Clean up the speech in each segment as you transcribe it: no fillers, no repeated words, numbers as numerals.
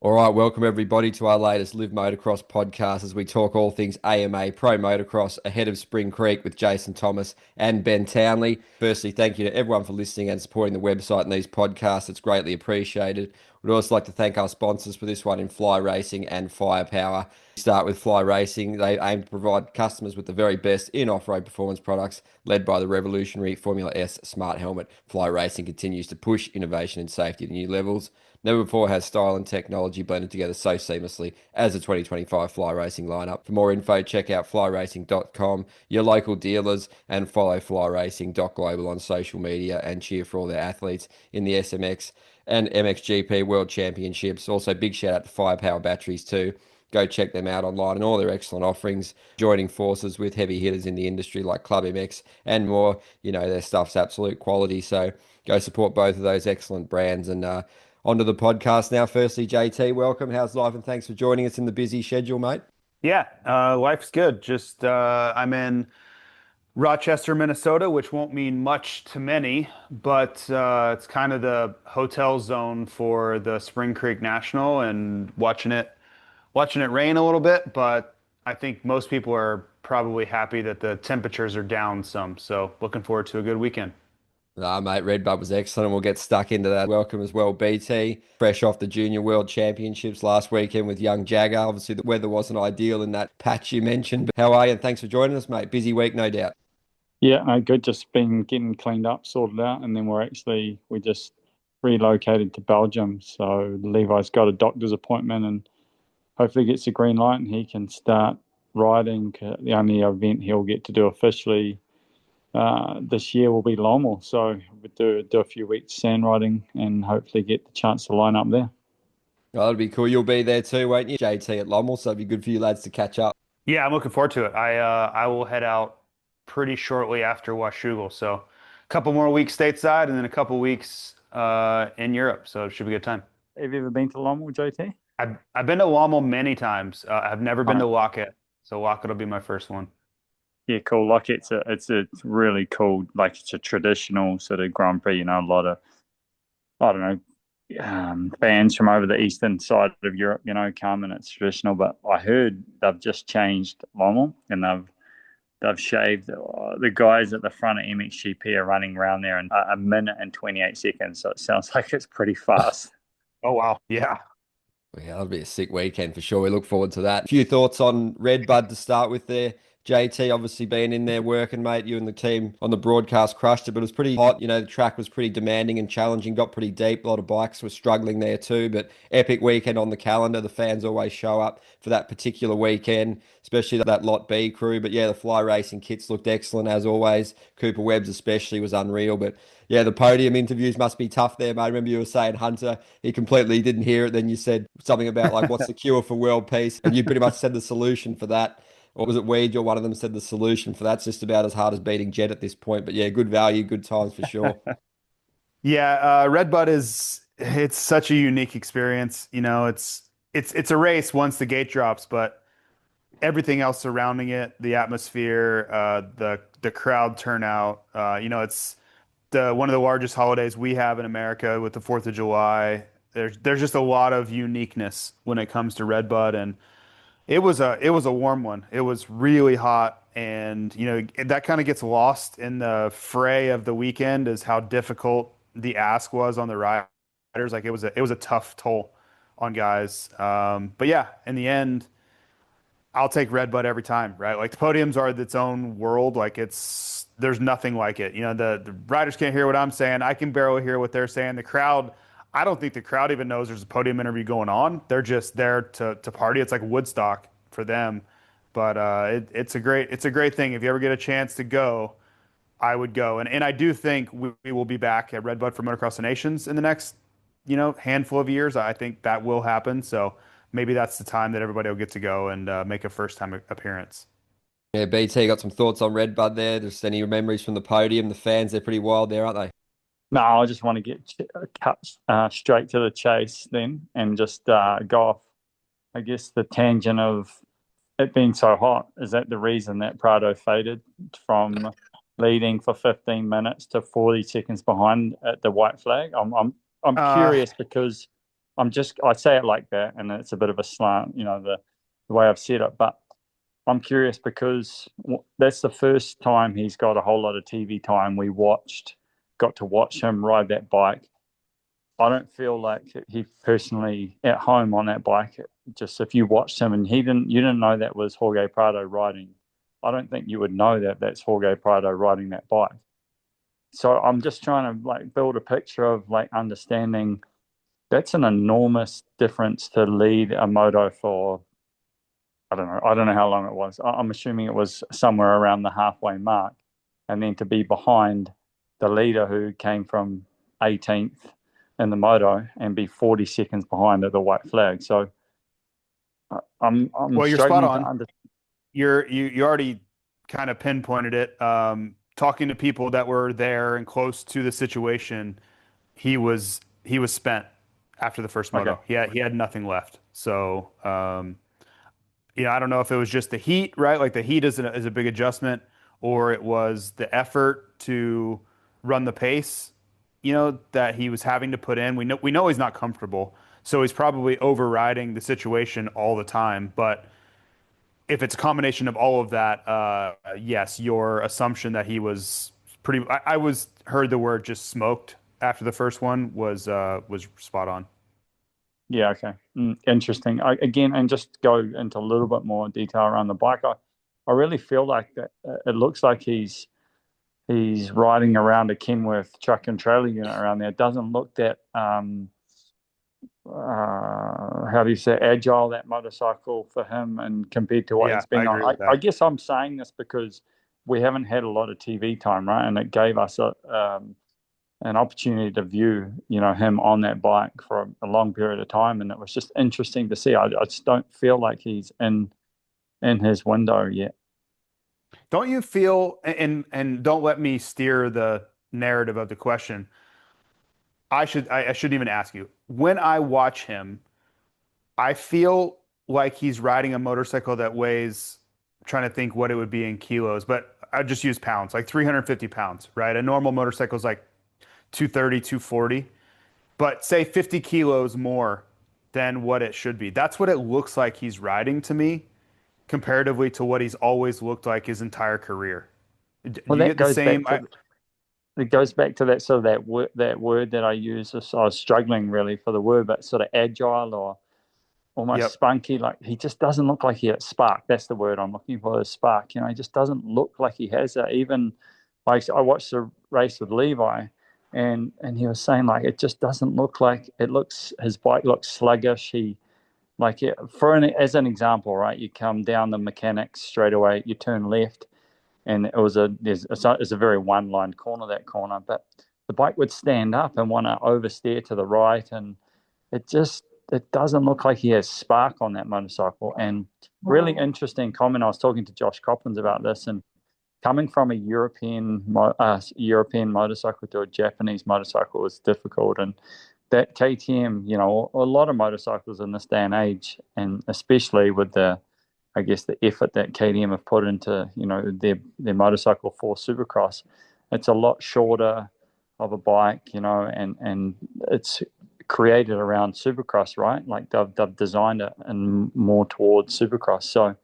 All right, welcome everybody to our latest Live Motocross podcast as we talk all things AMA Pro Motocross ahead of Spring Creek with Jason Thomas and Ben Townley. Firstly, thank you to everyone for listening and supporting the website and these podcasts. It's greatly appreciated. We'd also like to thank our sponsors for this one in Fly Racing and Firepower. Start with Fly Racing. They aim to provide customers with the very best in off-road performance products, led by the revolutionary Formula S Smart Helmet. Fly Racing continues to push innovation and safety to new levels. Never before has style and technology blended together so seamlessly as the 2025 Fly Racing lineup. For more info, check out flyracing.com, your local dealers, and follow flyracing.global on social media and cheer for all their athletes in the SMX and MXGP World Championships. Also, big shout out to Firepower Batteries too. Go check them out online and all their excellent offerings, joining forces with heavy hitters in the industry like Club MX and more. You know, their stuff's absolute quality. So go support both of those excellent brands and onto the podcast now. Firstly, JT, welcome. How's life? And thanks for joining us in the busy schedule, mate. Yeah, life's good. Just I'm in Rochester, Minnesota, which won't mean much to many, but it's kind of the hotel zone for the Spring Creek National and watching it rain a little bit, but I think most people are probably happy that the temperatures are down some. So looking forward to a good weekend. Nah, mate, Redbud was excellent, and we'll get stuck into that. Welcome as well, BT. Fresh off the Junior World Championships last weekend with young Jagger. Obviously, the weather wasn't ideal in that patch you mentioned. But how are you? And thanks for joining us, mate. Busy week, no doubt. Yeah, no, good. Just been getting cleaned up, sorted out, and then we just relocated to Belgium. So Levi's got a doctor's appointment and hopefully gets a green light and he can start riding. The only event he'll get to do officially this year will be Lommel. So we'll do a few weeks sand riding and hopefully get the chance to line up there. Oh, that'll be cool. You'll be there too, won't you, JT at Lommel? So it'll be good for you lads to catch up. Yeah, I'm looking forward to it. I will head out pretty shortly after Washougal, so a couple more weeks stateside and then a couple weeks in Europe. So it should be a good time. Have you ever been to Lommel, JT? I've been to Lommel many times. I've never been to Lockett, so Lockett will be my first one. Yeah, cool. Like it's a really cool, like it's a traditional sort of Grand Prix. You know, a lot of I don't know fans from over the eastern side of Europe, you know, come and it's traditional. But I heard they've just changed Lommel and they've shaved the guys at the front of MXGP are running around there in a minute and 28 seconds. So it sounds like it's pretty fast. Oh wow, yeah. Yeah, that'll be a sick weekend for sure. We look forward to that. A few thoughts on Redbud to start with there. JT obviously being in there working, mate. You and the team on the broadcast crushed it, but it was pretty hot. You know, the track was pretty demanding and challenging, got pretty deep. A lot of bikes were struggling there too, but epic weekend on the calendar. The fans always show up for that particular weekend, especially that Lot B crew. But yeah, the fly racing kits looked excellent as always. Cooper Webb's especially was unreal, but yeah, the podium interviews must be tough there, mate. I remember you were saying Hunter, he completely didn't hear it. Then you said something about like, what's the cure for world peace? And you pretty much said the solution for that. Or was it Weed? You're one of them said the solution for that's just about as hard as beating Jet at this point. But yeah, good value, good times for sure. Yeah, Redbud it's such a unique experience. You know, it's a race once the gate drops, but everything else surrounding it, the atmosphere, the crowd turnout, you know, it's one of the largest holidays we have in America with the 4th of July. There's just a lot of uniqueness when it comes to Redbud, and it was a warm one. It was really hot, and you know that kind of gets lost in the fray of the weekend is how difficult the ask was on the riders. Like it was a tough toll on guys. But yeah, in the end, I'll take Redbud every time, right? Like the podiums are its own world. Like there's nothing like it. You know, the riders can't hear what I'm saying. I can barely hear what they're saying. The crowd, I don't think the crowd even knows there's a podium interview going on. They're just there to party. It's like Woodstock for them. But it's a great thing. If you ever get a chance to go, I would go. And I do think we will be back at Redbud for Motocross of Nations in the next, you know, handful of years. I think that will happen. So maybe that's the time that everybody will get to go and make a first time appearance. Yeah, BT got some thoughts on Redbud there. Just any memories from the podium. The fans, they're pretty wild there, aren't they? No, I just want to get cut straight to the chase then and just go off, I guess, the tangent of it being so hot. Is that the reason that Prado faded from leading for 15 minutes to 40 seconds behind at the white flag? I'm Uh, curious because I say it like that, and it's a bit of a slant, the way I've said it, but I'm curious because that's the first time he's got a whole lot of TV time. Got to watch him ride that bike. I don't feel like he personally at home on that bike. Just if you watched him and you didn't know that was Jorge Prado riding, I don't think you would know that that's Jorge Prado riding that bike. So I'm just trying to like build a picture of like understanding that's an enormous difference to lead a moto for, I don't know how long it was. I'm assuming it was somewhere around the halfway mark, and then to be behind the leader who came from 18th in the moto and be 40 seconds behind at the white flag. So I'm well, you're struggling spot on. to understand. You already kind of pinpointed it. Talking to people that were there and close to the situation, he was spent after the first moto. Okay. He had nothing left. So I don't know if it was just the heat, right? Like the heat is a big adjustment, or it was the effort to run the pace, that he was having to put in. We know he's not comfortable, so he's probably overriding the situation all the time. But if it's a combination of all of that, yes, your assumption that he was pretty. I was heard the word just smoked after the first one was spot on. Yeah, okay. Interesting. Again, and just go into a little bit more detail around the bike. I really feel like that it looks like he's riding around a Kenworth truck and trailer unit around there. It doesn't look that how do you say, agile, that motorcycle for him, and compared to what Yeah, he's been I agree on. with that. I guess I'm saying this because we haven't had a lot of TV time, right? And it gave us an opportunity to view, him on that bike for a long period of time, and it was just interesting to see. I just don't feel like he's in his window yet. Don't you feel, and don't let me steer the narrative of the question. I shouldn't even ask you. When I watch him, I feel like he's riding a motorcycle that weighs, I'm trying to think what it would be in kilos, but I just use pounds, like 350 pounds, right? A normal motorcycle is like 230, 240, but say 50 kilos more than what it should be. That's what it looks like he's riding to me, comparatively to what he's always looked like his entire career. Do Well, you that get the goes same? back to it goes back to that sort of that word that I use. So I was struggling really for the word, but sort of agile or almost Yep. spunky. Like he just doesn't look like he has spark. That's the word I'm looking for, is spark. He just doesn't look like he has that. Even like I watched the race with Levi, and he was saying like it just doesn't look like it looks. His bike looks sluggish. He like as an example, right? You come down the mechanics straight away. You turn left, and it's a very one-line corner, that corner, but the bike would stand up and want to oversteer to the right, and it doesn't look like he has spark on that motorcycle. And really interesting comment. I was talking to Josh Coppins about this, and coming from a European motorcycle to a Japanese motorcycle is difficult. And that KTM, a lot of motorcycles in this day and age, and especially with the effort that KTM have put into, their motorcycle for Supercross, it's a lot shorter of a bike, and it's created around Supercross, right? Like they've designed it and more towards Supercross. So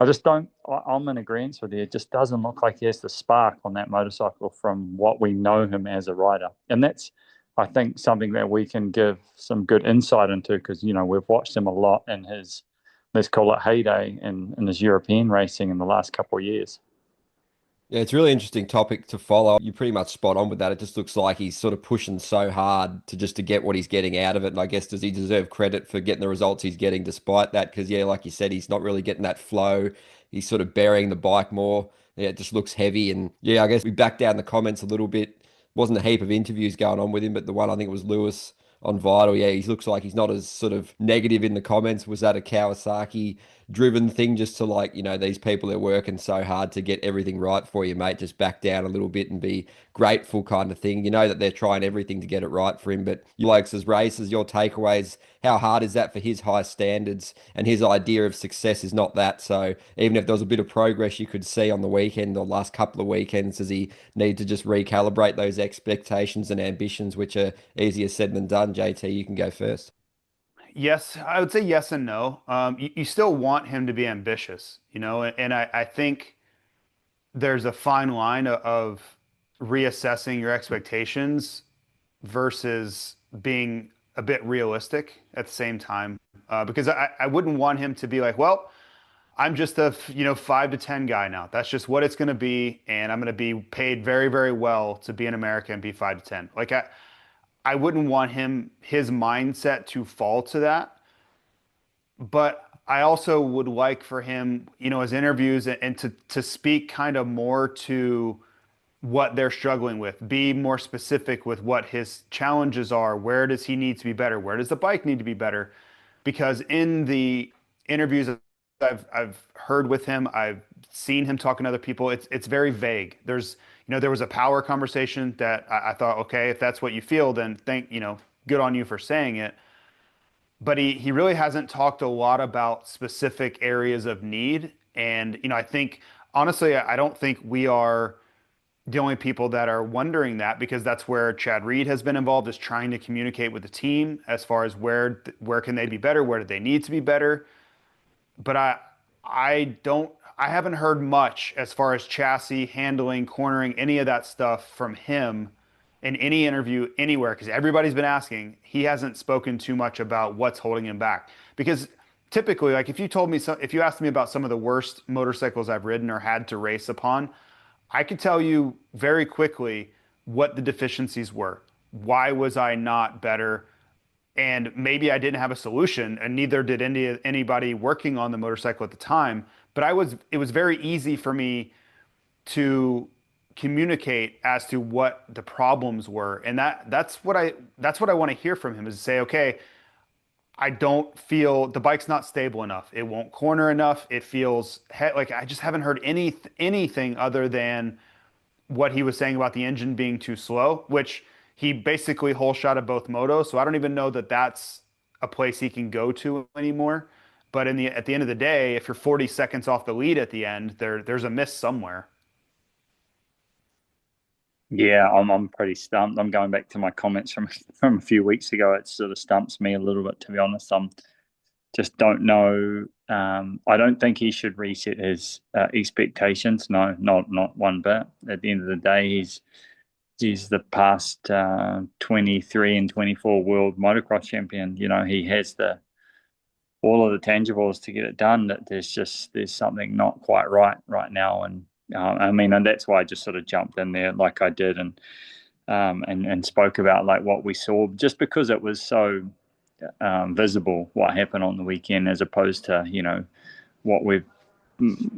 I'm in agreement with you. It just doesn't look like he has the spark on that motorcycle from what we know him as a rider. And that's, I think, something that we can give some good insight into, because, we've watched him a lot in his, let's call it, heyday in his European racing in the last couple of years. Yeah, it's a really interesting topic to follow. You're pretty much spot on with that. It just looks like he's sort of pushing so hard to get what he's getting out of it. And I guess, does he deserve credit for getting the results he's getting despite that? Because, yeah, like you said, he's not really getting that flow. He's sort of burying the bike more. Yeah, it just looks heavy. And yeah, I guess we backed down the comments a little bit. Wasn't a heap of interviews going on with him, but the one, I think it was Lewis on Vital. Yeah, he looks like he's not as sort of negative in the comments. Was that a Kawasaki driven thing, just to like, these people are working so hard to get everything right for you, mate, just back down a little bit and be grateful kind of thing? That they're trying everything to get it right for him, but you likes as races, your takeaways, how hard is that for his high standards? And his idea of success is not that. So even if there was a bit of progress you could see on the weekend or last couple of weekends, does he need to just recalibrate those expectations and ambitions, which are easier said than done? JT, you can go first. Yes, I would say yes and no. You still want him to be ambitious, you know, and I think there's a fine line of reassessing your expectations versus being a bit realistic at the same time. Because I wouldn't want him to be like, well, I'm just a 5 to 10 guy now. That's just what it's going to be, and I'm going to be paid very, very well to be an American and be 5 to 10. Like I wouldn't want his mindset to fall to that, but I also would like for him, his interviews and to speak kind of more to what they're struggling with, be more specific with what his challenges are. Where does he need to be better? Where does the bike need to be better? Because in the interviews I've heard with him, I've seen him talking to other people. It's very vague. There was a power conversation that I thought, okay, if that's what you feel, then good on you for saying it. But he really hasn't talked a lot about specific areas of need. And, I think, honestly, I don't think we are the only people that are wondering that, because that's where Chad Reed has been involved, is trying to communicate with the team as far as where can they be better, where do they need to be better. But I haven't heard much as far as chassis handling, cornering, any of that stuff from him in any interview anywhere, because everybody's been asking. He hasn't spoken too much about what's holding him back. Because typically, like, if you asked me about some of the worst motorcycles I've ridden or had to race upon, I could tell you very quickly what the deficiencies were. Why was I not better? And maybe I didn't have a solution, and neither did anybody working on the motorcycle at the time. But it was very easy for me to communicate as to what the problems were, and that's what I want to hear from him, is to say, okay, I don't feel the bike's not stable enough. It won't corner enough. It feels like I just haven't heard anything other than what he was saying about the engine being too slow, which he basically whole shot at both motos. So I don't even know that that's a place he can go to anymore. But at the end of the day, if you're 40 seconds off the lead at the end, there's a miss somewhere. Yeah, I'm pretty stumped. I'm going back to my comments from a few weeks ago. It sort of stumps me a little bit, to be honest. I'm just don't know. I don't think he should reset his expectations. No, not one bit. At the end of the day, he's the past 23 and 24 world motocross champion. He has all of the tangibles to get it done. That there's something not quite right now, and and that's why I just sort of jumped in there like I did, and spoke about like what we saw, just because it was so visible what happened on the weekend, as opposed to what we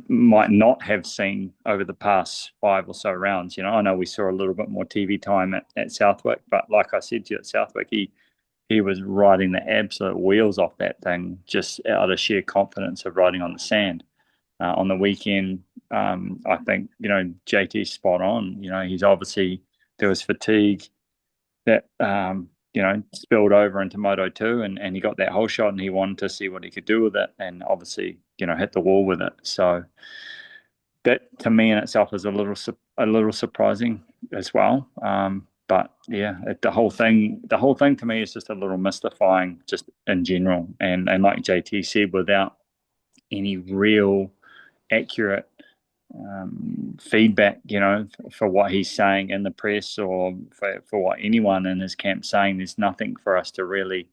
might not have seen over the past 5 or so rounds. I know we saw a little bit more TV time at Southwick, but like I said to you, at Southwick, he was riding the absolute wheels off that thing, just out of sheer confidence of riding on the sand. On the weekend, I think JT's spot on. He's obviously, there was fatigue that spilled over into Moto 2, and he got that whole shot, and he wanted to see what he could do with it, and obviously hit the wall with it. So that, to me, in itself, is a little surprising as well. But yeah, the whole thing to me is just a little mystifying, just in general, and like JT said, without any real accurate feedback, for what he's saying in the press, or for what anyone in his camp saying. There's nothing for us to really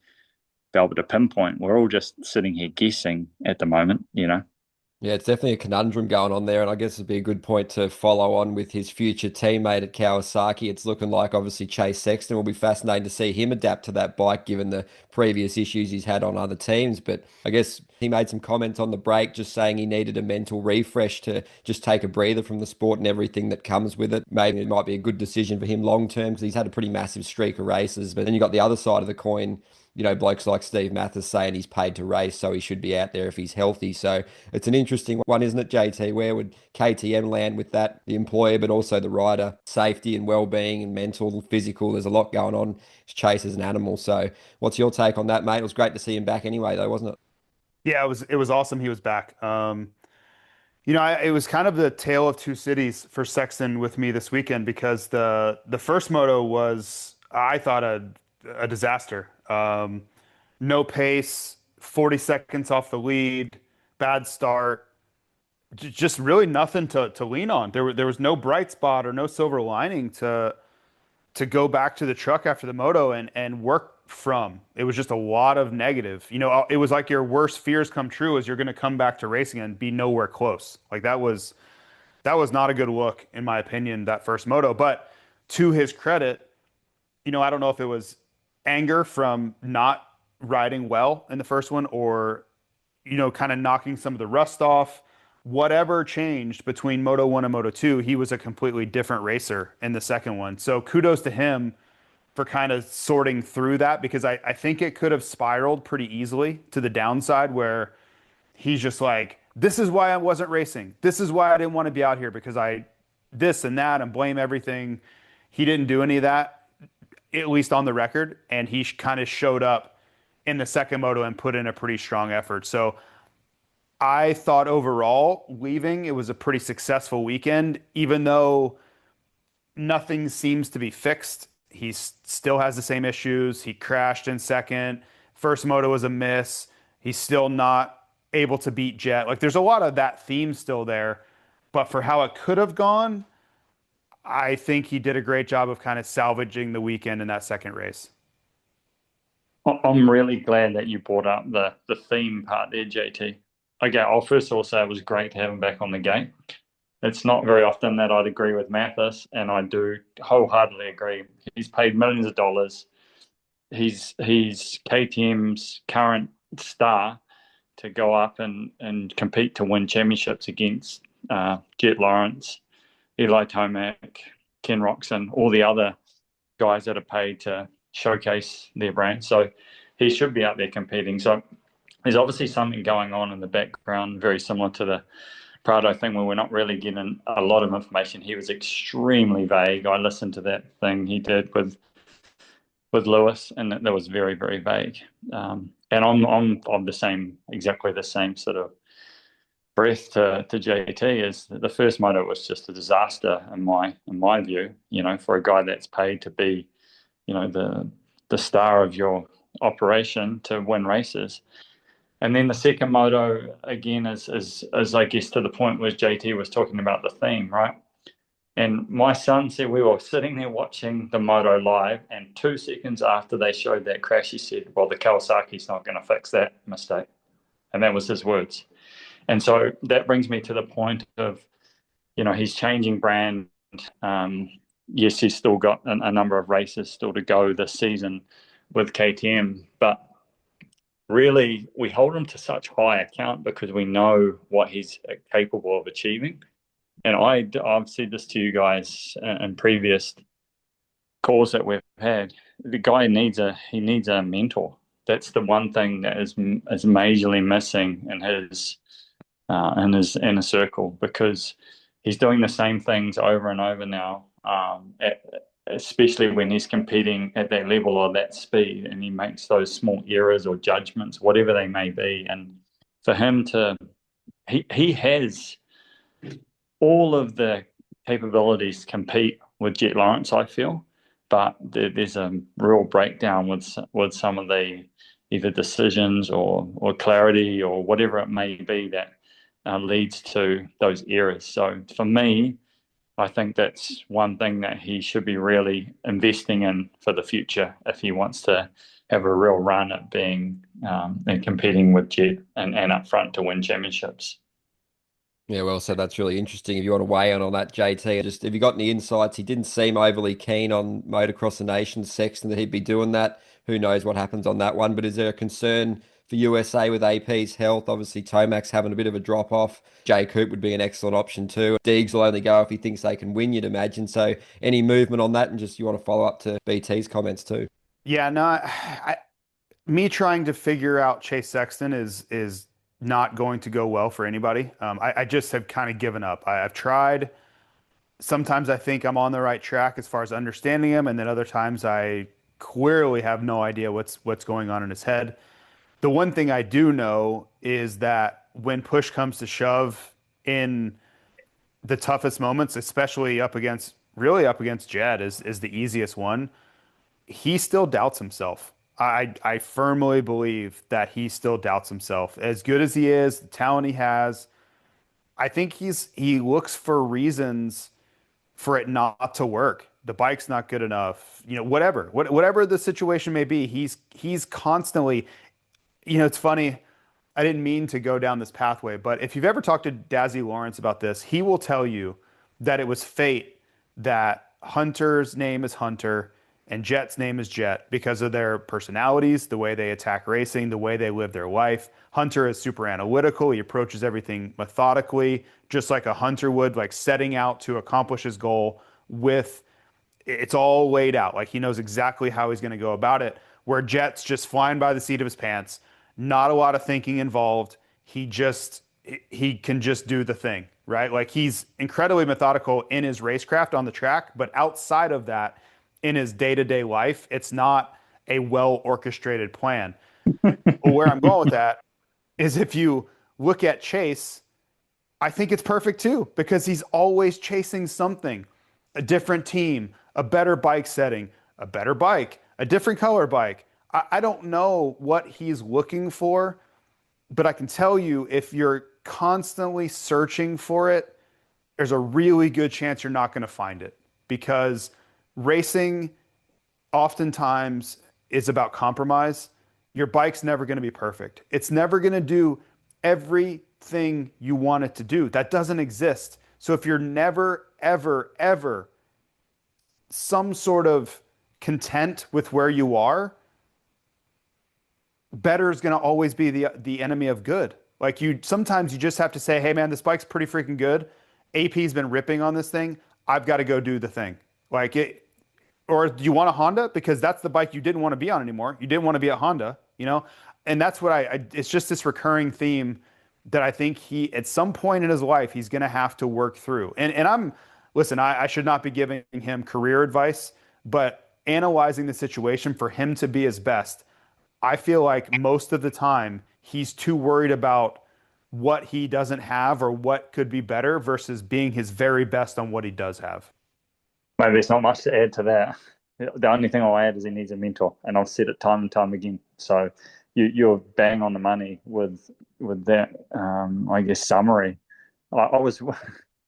be able to pinpoint. We're all just sitting here guessing at the moment. Yeah, it's definitely a conundrum going on there, and I guess it'd be a good point to follow on with his future teammate at Kawasaki. It's looking like obviously Chase Sexton will be fascinating to see him adapt to that bike, given the previous issues he's had on other teams. But I guess he made some comments on the break, just saying he needed a mental refresh to just take a breather from the sport and everything that comes with it. Maybe it might be a good decision for him long term, because he's had a pretty massive streak of races. But then you got the other side of the coin. Blokes like Steve Mathis saying he's paid to race, so he should be out there if he's healthy. So it's an interesting one, isn't it, JT? Where would KTM land with that? The employer, but also the rider, safety and well-being and mental, physical. There's a lot going on. Chase is an animal. So what's your take on that, mate? It was great to see him back anyway, though, wasn't it? Yeah, it was awesome he was back. It was kind of the tale of two cities for Sexton with me this weekend, because the first moto was, I thought, a disaster. no pace, 40 seconds off the lead, bad start, just really nothing to lean on. There was no bright spot or no silver lining to go back to the truck after the moto and work from. It was just a lot of negative. It was like your worst fears come true as you're going to come back to racing and be nowhere close. Like that was not a good look in my opinion, that first moto. But to his credit, I don't know if it was anger from not riding well in the first one or kind of knocking some of the rust off. Whatever changed between Moto 1 and Moto 2, he was a completely different racer in the second one. So kudos to him for kind of sorting through that because I think it could have spiraled pretty easily to the downside where he's just like, this is why I wasn't racing. This is why I didn't want to be out here because this and that and blame everything. He didn't do any of that, at least on the record. And he kind of showed up in the second moto and put in a pretty strong effort. So I thought overall, leaving, it was a pretty successful weekend, even though nothing seems to be fixed. He still has the same issues. He crashed in second. First moto was a miss. He's still not able to beat Jet. Like there's a lot of that theme still there, but for how it could have gone, I think he did a great job of kind of salvaging the weekend in that second race. I'm really glad that you brought up the theme part there, JT. Okay, I'll first of all say it was great to have him back on the gate. It's not very often that I'd agree with Mathis, and I do wholeheartedly agree. He's paid millions of dollars. He's KTM's current star to go up and compete to win championships against Jet Lawrence, Eli Tomac, Ken Roxon, all the other guys that are paid to showcase their brand. So he should be out there competing. So there's obviously something going on in the background, very similar to the Prado thing where we're not really getting a lot of information. He was extremely vague. I listened to that thing he did with Lewis, and that was very, very vague. And I'm exactly the same sort of breath to JT. Is the first moto was just a disaster in my view. For a guy that's paid to be, the star of your operation to win races. And then the second moto, again, is I guess to the point where JT was talking about the theme, right? And my son said we were sitting there watching the moto live, and 2 seconds after they showed that crash, he said, well, the Kawasaki's not going to fix that mistake. And that was his words. And so that brings me to the point of, he's changing brand. Yes, he's still got a number of races still to go this season with KTM, but really, we hold him to such high account because we know what he's capable of achieving. And I've said this to you guys in previous calls that we've had. The guy needs a mentor. That's the one thing that is majorly missing in his inner circle, because he's doing the same things over and over now. Especially when he's competing at that level or that speed, and he makes those small errors or judgments, whatever they may be. And for him he has all of the capabilities to compete with Jet Lawrence, I feel, but there's a real breakdown with some of the either decisions or clarity or whatever it may be that leads to those errors. So for me, I think that's one thing that he should be really investing in for the future if he wants to have a real run at being and competing with Jet and up front to win championships. Yeah, well said. That's really interesting. If you want to weigh in on that, JT, just have you got any insights? He didn't seem overly keen on Motocross the Nations, Sexton, that he'd be doing that. Who knows what happens on that one? But is there a concern for USA with AP's health? Obviously, Tomac's having a bit of a drop off. Jay Coop would be an excellent option too. Deegs will only go if he thinks they can win, you'd imagine. So any movement on that? And just you want to follow up to BT's comments too? Yeah, no, me trying to figure out Chase Sexton is not going to go well for anybody. I just have kind of given up. I've tried. Sometimes I think I'm on the right track as far as understanding him, and then other times I clearly have no idea what's going on in his head. The one thing I do know is that when push comes to shove in the toughest moments, especially up against Jed is the easiest one. He still doubts himself. I firmly believe that he still doubts himself. As good as he is, the talent he has, I think he looks for reasons for it not to work. The bike's not good enough, whatever the situation may be. He's constantly, it's funny. I didn't mean to go down this pathway, but if you've ever talked to Dazzy Lawrence about this, he will tell you that it was fate that Hunter's name is Hunter and Jet's name is Jet because of their personalities, the way they attack racing, the way they live their life. Hunter is super analytical. He approaches everything methodically, just like a hunter would, like setting out to accomplish his goal with it's all laid out. Like he knows exactly how he's going to go about it. Where Jet's just flying by the seat of his pants, not a lot of thinking involved. He can just do the thing, right? Like he's incredibly methodical in his racecraft on the track, but outside of that, in his day-to-day life, it's not a well-orchestrated plan. Where I'm going with that is if you look at Chase, I think it's perfect too, because he's always chasing something, a different team, a better bike setting, a better bike, a different color bike. I don't know what he's looking for, but I can tell you if you're constantly searching for it, there's a really good chance you're not going to find it because racing oftentimes is about compromise. Your bike's never going to be perfect. It's never going to do everything you want it to do. That doesn't exist. So if you're never, ever, ever some sort of content with where you are, better is going to always be the enemy of good. Like sometimes you just have to say, hey man, this bike's pretty freaking good. AP's been ripping on this thing. I've got to go do the thing. Like it, or do you want a Honda? Because that's the bike you didn't want to be on anymore. You didn't want to be a Honda, And that's what it's just this recurring theme that I think at some point in his life, he's going to have to work through. Listen, I should not be giving him career advice, but analyzing the situation for him to be his best, I feel like most of the time he's too worried about what he doesn't have or what could be better versus being his very best on what he does have. Maybe there's not much to add to that. The only thing I'll add is he needs a mentor, and I've said it time and time again. So you're bang on the money with that. I guess summary. I was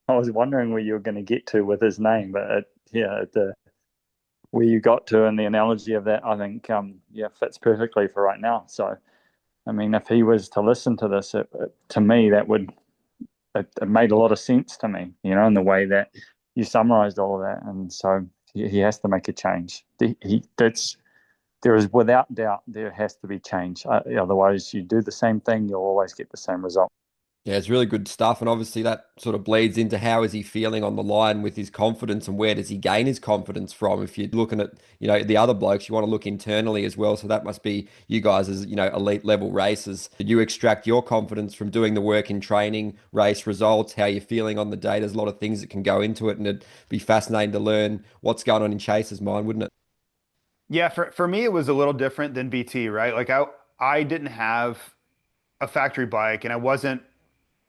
wondering where you were going to get to with his name, but where you got to and the analogy of that, I think fits perfectly for right now. So, I mean, if he was to listen to this, to me it made a lot of sense to me, in the way that you summarized all of that, and so he has to make a change. There is without doubt there has to be change. Otherwise, you do the same thing, you'll always get the same result. Yeah, it's really good stuff, and obviously that sort of bleeds into how is he feeling on the line with his confidence, and where does he gain his confidence from? If you're looking at the other blokes, you want to look internally as well. So that must be you guys as elite level racers. Did you extract your confidence from doing the work in training, race results, how you're feeling on the day? There's a lot of things that can go into it, and it'd be fascinating to learn what's going on in Chase's mind, wouldn't it? Yeah, for me it was a little different than BT, right? Like I didn't have a factory bike and I wasn't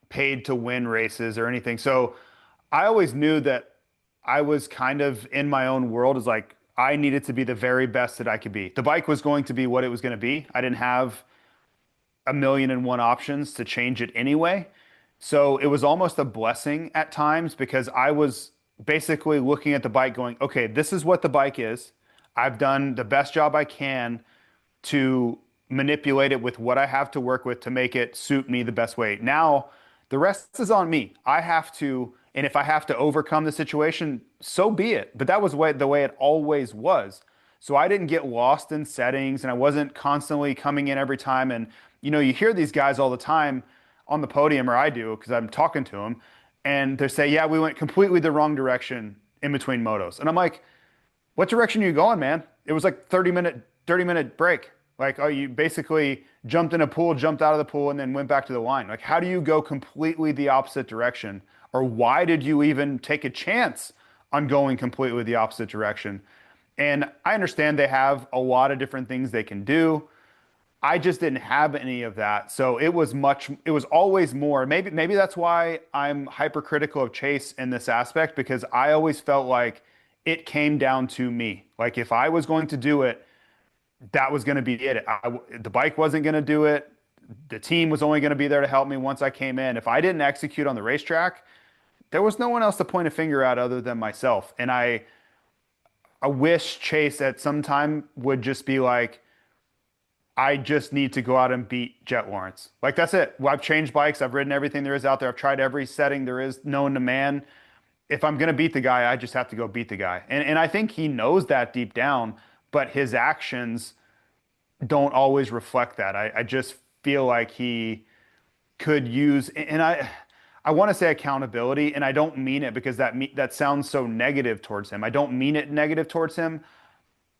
paid to win races or anything. So I always knew that I was kind of in my own world as like I needed to be the very best that I could be. The bike was going to be what it was going to be. I didn't have a million and one options to change it anyway. So it was almost a blessing at times because I was basically looking at the bike going, okay, this is what the bike is. I've done the best job I can to manipulate it with what I have to work with to make it suit me the best way. Now, the rest is on me. I have to, and if I have to overcome the situation, so be it. But that was the way it always was. So I didn't get lost in settings and I wasn't constantly coming in every time. And, you hear these guys all the time on the podium, or I do, because I'm talking to them, and they say, yeah, we went completely the wrong direction in between motos. And I'm like, what direction are you going, man? It was like 30-minute break. Like, oh, you basically jumped in a pool, jumped out of the pool, and then went back to the line. Like, how do you go completely the opposite direction? Or why did you even take a chance on going completely the opposite direction? And I understand they have a lot of different things they can do. I just didn't have any of that. So it was always more. Maybe that's why I'm hypercritical of Chase in this aspect, because I always felt like it came down to me. Like if I was going to do it, that was going to be it. The bike wasn't going to do it. The team was only going to be there to help me once I came in. If I didn't execute on the racetrack, there was no one else to point a finger at other than myself. And I wish Chase at some time would just be like, I just need to go out and beat Jet Lawrence. Like, that's it. Well, I've changed bikes. I've ridden everything there is out there. I've tried every setting there is known to man. If I'm going to beat the guy, I just have to go beat the guy. And I think he knows that deep down, but his actions don't always reflect that. I just feel like he could use, and I want to say accountability, and I don't mean it because that sounds so negative towards him. I don't mean it negative towards him,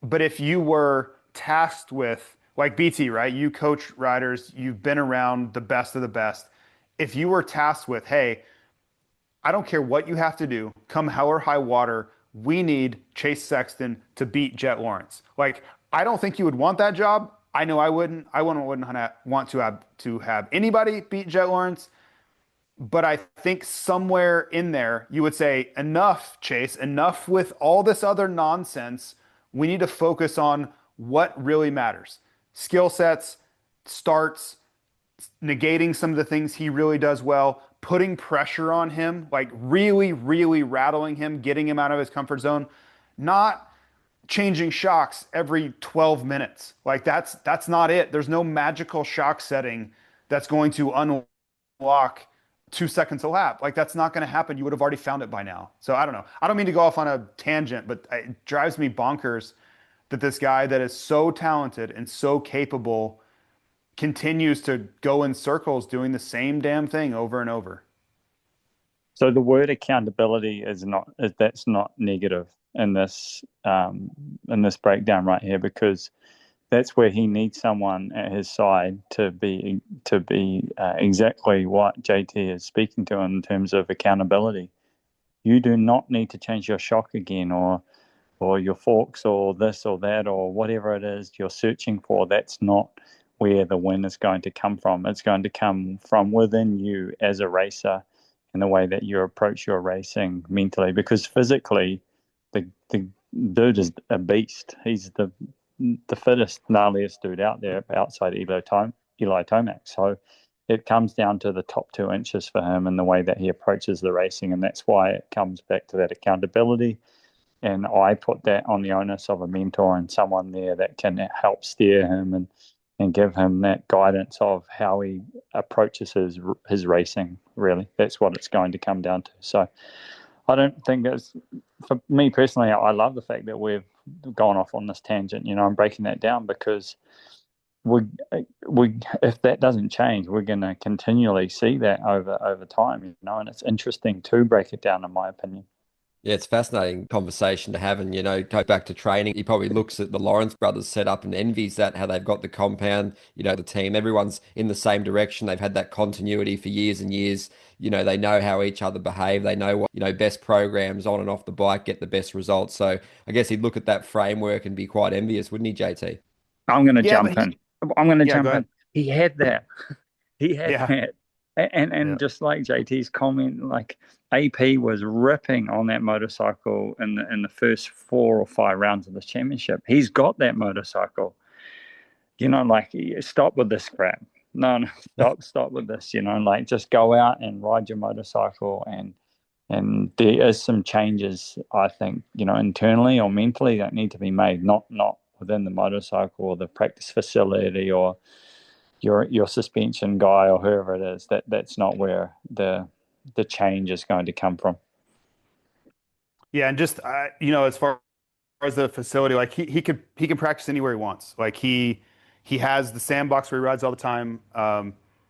but if you were tasked with, like BT, right? You coach riders, you've been around the best of the best. If you were tasked with, hey, I don't care what you have to do, come hell or high water, we need Chase Sexton to beat Jet Lawrence. Like, I don't think you would want that job. I know I wouldn't. I wouldn't want to have anybody beat Jet Lawrence. But I think somewhere in there you would say, enough, Chase, enough with all this other nonsense. We need to focus on what really matters. Skill sets, starts, negating some of the things he really does well, putting pressure on him, like really, really rattling him, getting him out of his comfort zone, not changing shocks every 12 minutes. Like that's not it. There's no magical shock setting that's going to unlock 2 seconds a lap. Like, that's not going to happen. You would have already found it by now. So I don't know. I don't mean to go off on a tangent, but it drives me bonkers that this guy that is so talented and so capable continues to go in circles doing the same damn thing over and over. So the word accountability that's not negative in this breakdown right here, because that's where he needs someone at his side to be exactly what JT is speaking to in terms of accountability. You do not need to change your shock again, or your forks, or this or that, or whatever it is you're searching for. That's not where the win is going to come from. It's going to come from within you as a racer, and the way that you approach your racing mentally. Because physically, the dude is a beast. He's the fittest, gnarliest dude out there outside Eli Tomac. So it comes down to the top 2 inches for him and the way that he approaches the racing. And that's why it comes back to that accountability. And I put that on the onus of a mentor and someone there that can help steer him and give him that guidance of how he approaches his racing, really. That's what it's going to come down to. So I don't think it's, for me personally, I love the fact that we've gone off on this tangent. I'm breaking that down because we if that doesn't change, we're going to continually see that over time, and it's interesting to break it down, in my opinion. Yeah, it's a fascinating conversation to have. And, go back to training. He probably looks at the Lawrence brothers setup and envies that, how they've got the compound, the team. Everyone's in the same direction. They've had that continuity for years and years. They know how each other behave. They know what, best programs on and off the bike get the best results. So I guess he'd look at that framework and be quite envious, wouldn't he, JT? I'm going to jump in. I'm going to jump in. He had that. He had that. And just like JT's comment, like AP was ripping on that motorcycle in the first 4 or 5 rounds of the championship. He's got that motorcycle. Like, stop with this crap. No, stop with this. Like, just go out and ride your motorcycle. And there is some changes, I think, internally or mentally that need to be made, not within the motorcycle or the practice facility or your suspension guy or whoever it is. That's not where the change is going to come from. Yeah, and just as far as the facility, like he can practice anywhere he wants. Like he has the sandbox where he rides all the time.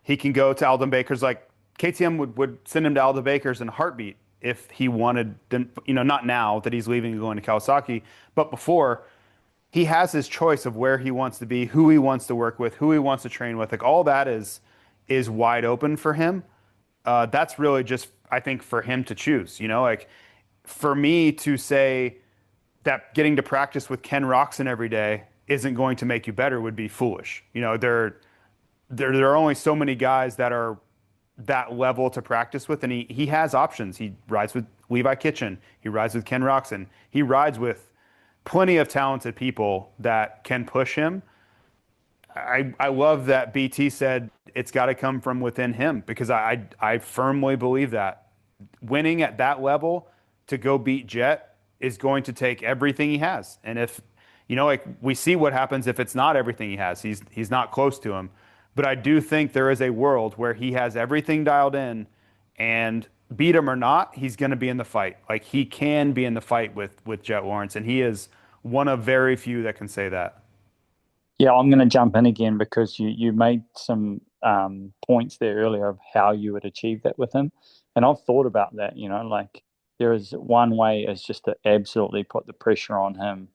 He can go to Alden Baker's. Like, KTM would send him to Alden Baker's in a heartbeat if he wanted them. Not now that he's leaving and going to Kawasaki, but before. He has his choice of where he wants to be, who he wants to work with, who he wants to train with. Like, all that is wide open for him. That's really just, I think, for him to choose. Like, for me to say that getting to practice with Ken Roxon every day isn't going to make you better would be foolish. There are only so many guys that are that level to practice with, and he has options. He rides with Levi Kitchen. He rides with Ken Roxon. He rides with plenty of talented people that can push him. I love that BT said it's got to come from within him, because I firmly believe that winning at that level to go beat Jet is going to take everything he has. And if, like we see what happens if it's not everything he has, he's not close to him. But I do think there is a world where he has everything dialed in, and beat him or not, he's going to be in the fight. Like, he can be in the fight with Jet Lawrence, and he is one of very few that can say that. Yeah, I'm going to jump in again because you made some points there earlier of how you would achieve that with him. And I've thought about that, like there is one way is just to absolutely put the pressure on him,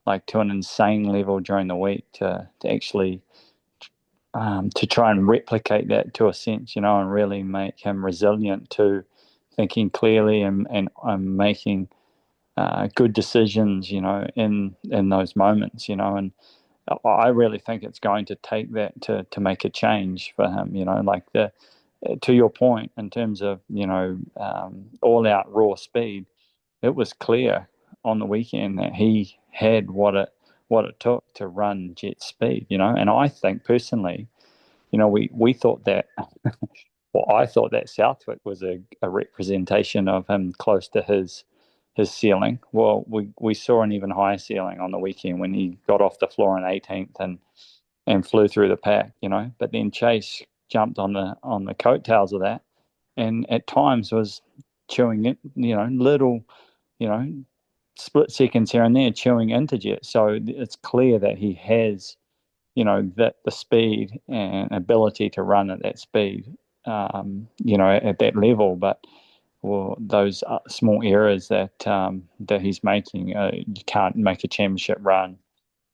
like to an insane level during the week to actually to try and replicate that to a sense, and really make him resilient to thinking clearly and making good decisions, in those moments, and I really think it's going to take that to make a change for him, like to your point in terms of, all out raw speed. It was clear on the weekend that he had what it took to run Jet speed, and I think personally, we thought that, well, I thought that Southwick was a representation of him close to his ceiling. Well, we saw an even higher ceiling on the weekend when he got off the floor in 18th and flew through the pack, But then Chase jumped on the coattails of that, and at times was chewing it, little, split seconds here and there, chewing into Jet. So it's clear that he has, that the speed and ability to run at that speed, at that level, but. Well, those small errors that he's making, you can't make a championship run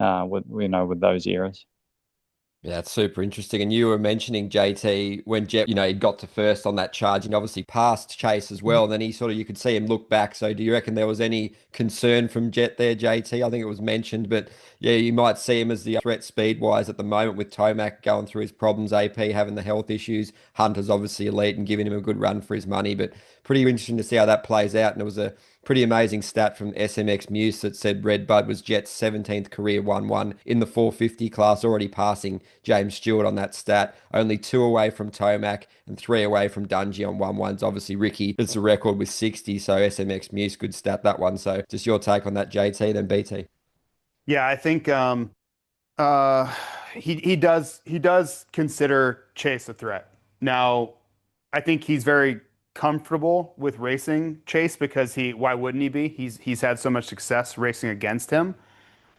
with those errors. Yeah, that's super interesting. And you were mentioning JT when Jet, he got to first on that charge and obviously passed Chase as well. And then you could see him look back. So do you reckon there was any concern from Jet there, JT? I think it was mentioned, but yeah, you might see him as the threat speed wise at the moment with Tomac going through his problems, AP having the health issues. Hunter's obviously elite and giving him a good run for his money, but pretty interesting to see how that plays out. And it was a pretty amazing stat from SMX Muse that said Red Bud was Jet's 17th career 1-1 in the 450 class, already passing James Stewart on that stat. Only 2 away from Tomac and 3 away from Dungey on 1-1s. Obviously, Ricky, it's a record with 60, so SMX Muse, good stat, that one. So just your take on that, JT, then BT. Yeah, I think he does consider Chase a threat. Now, I think he's very comfortable with racing Chase because why wouldn't he be? He's had so much success racing against him.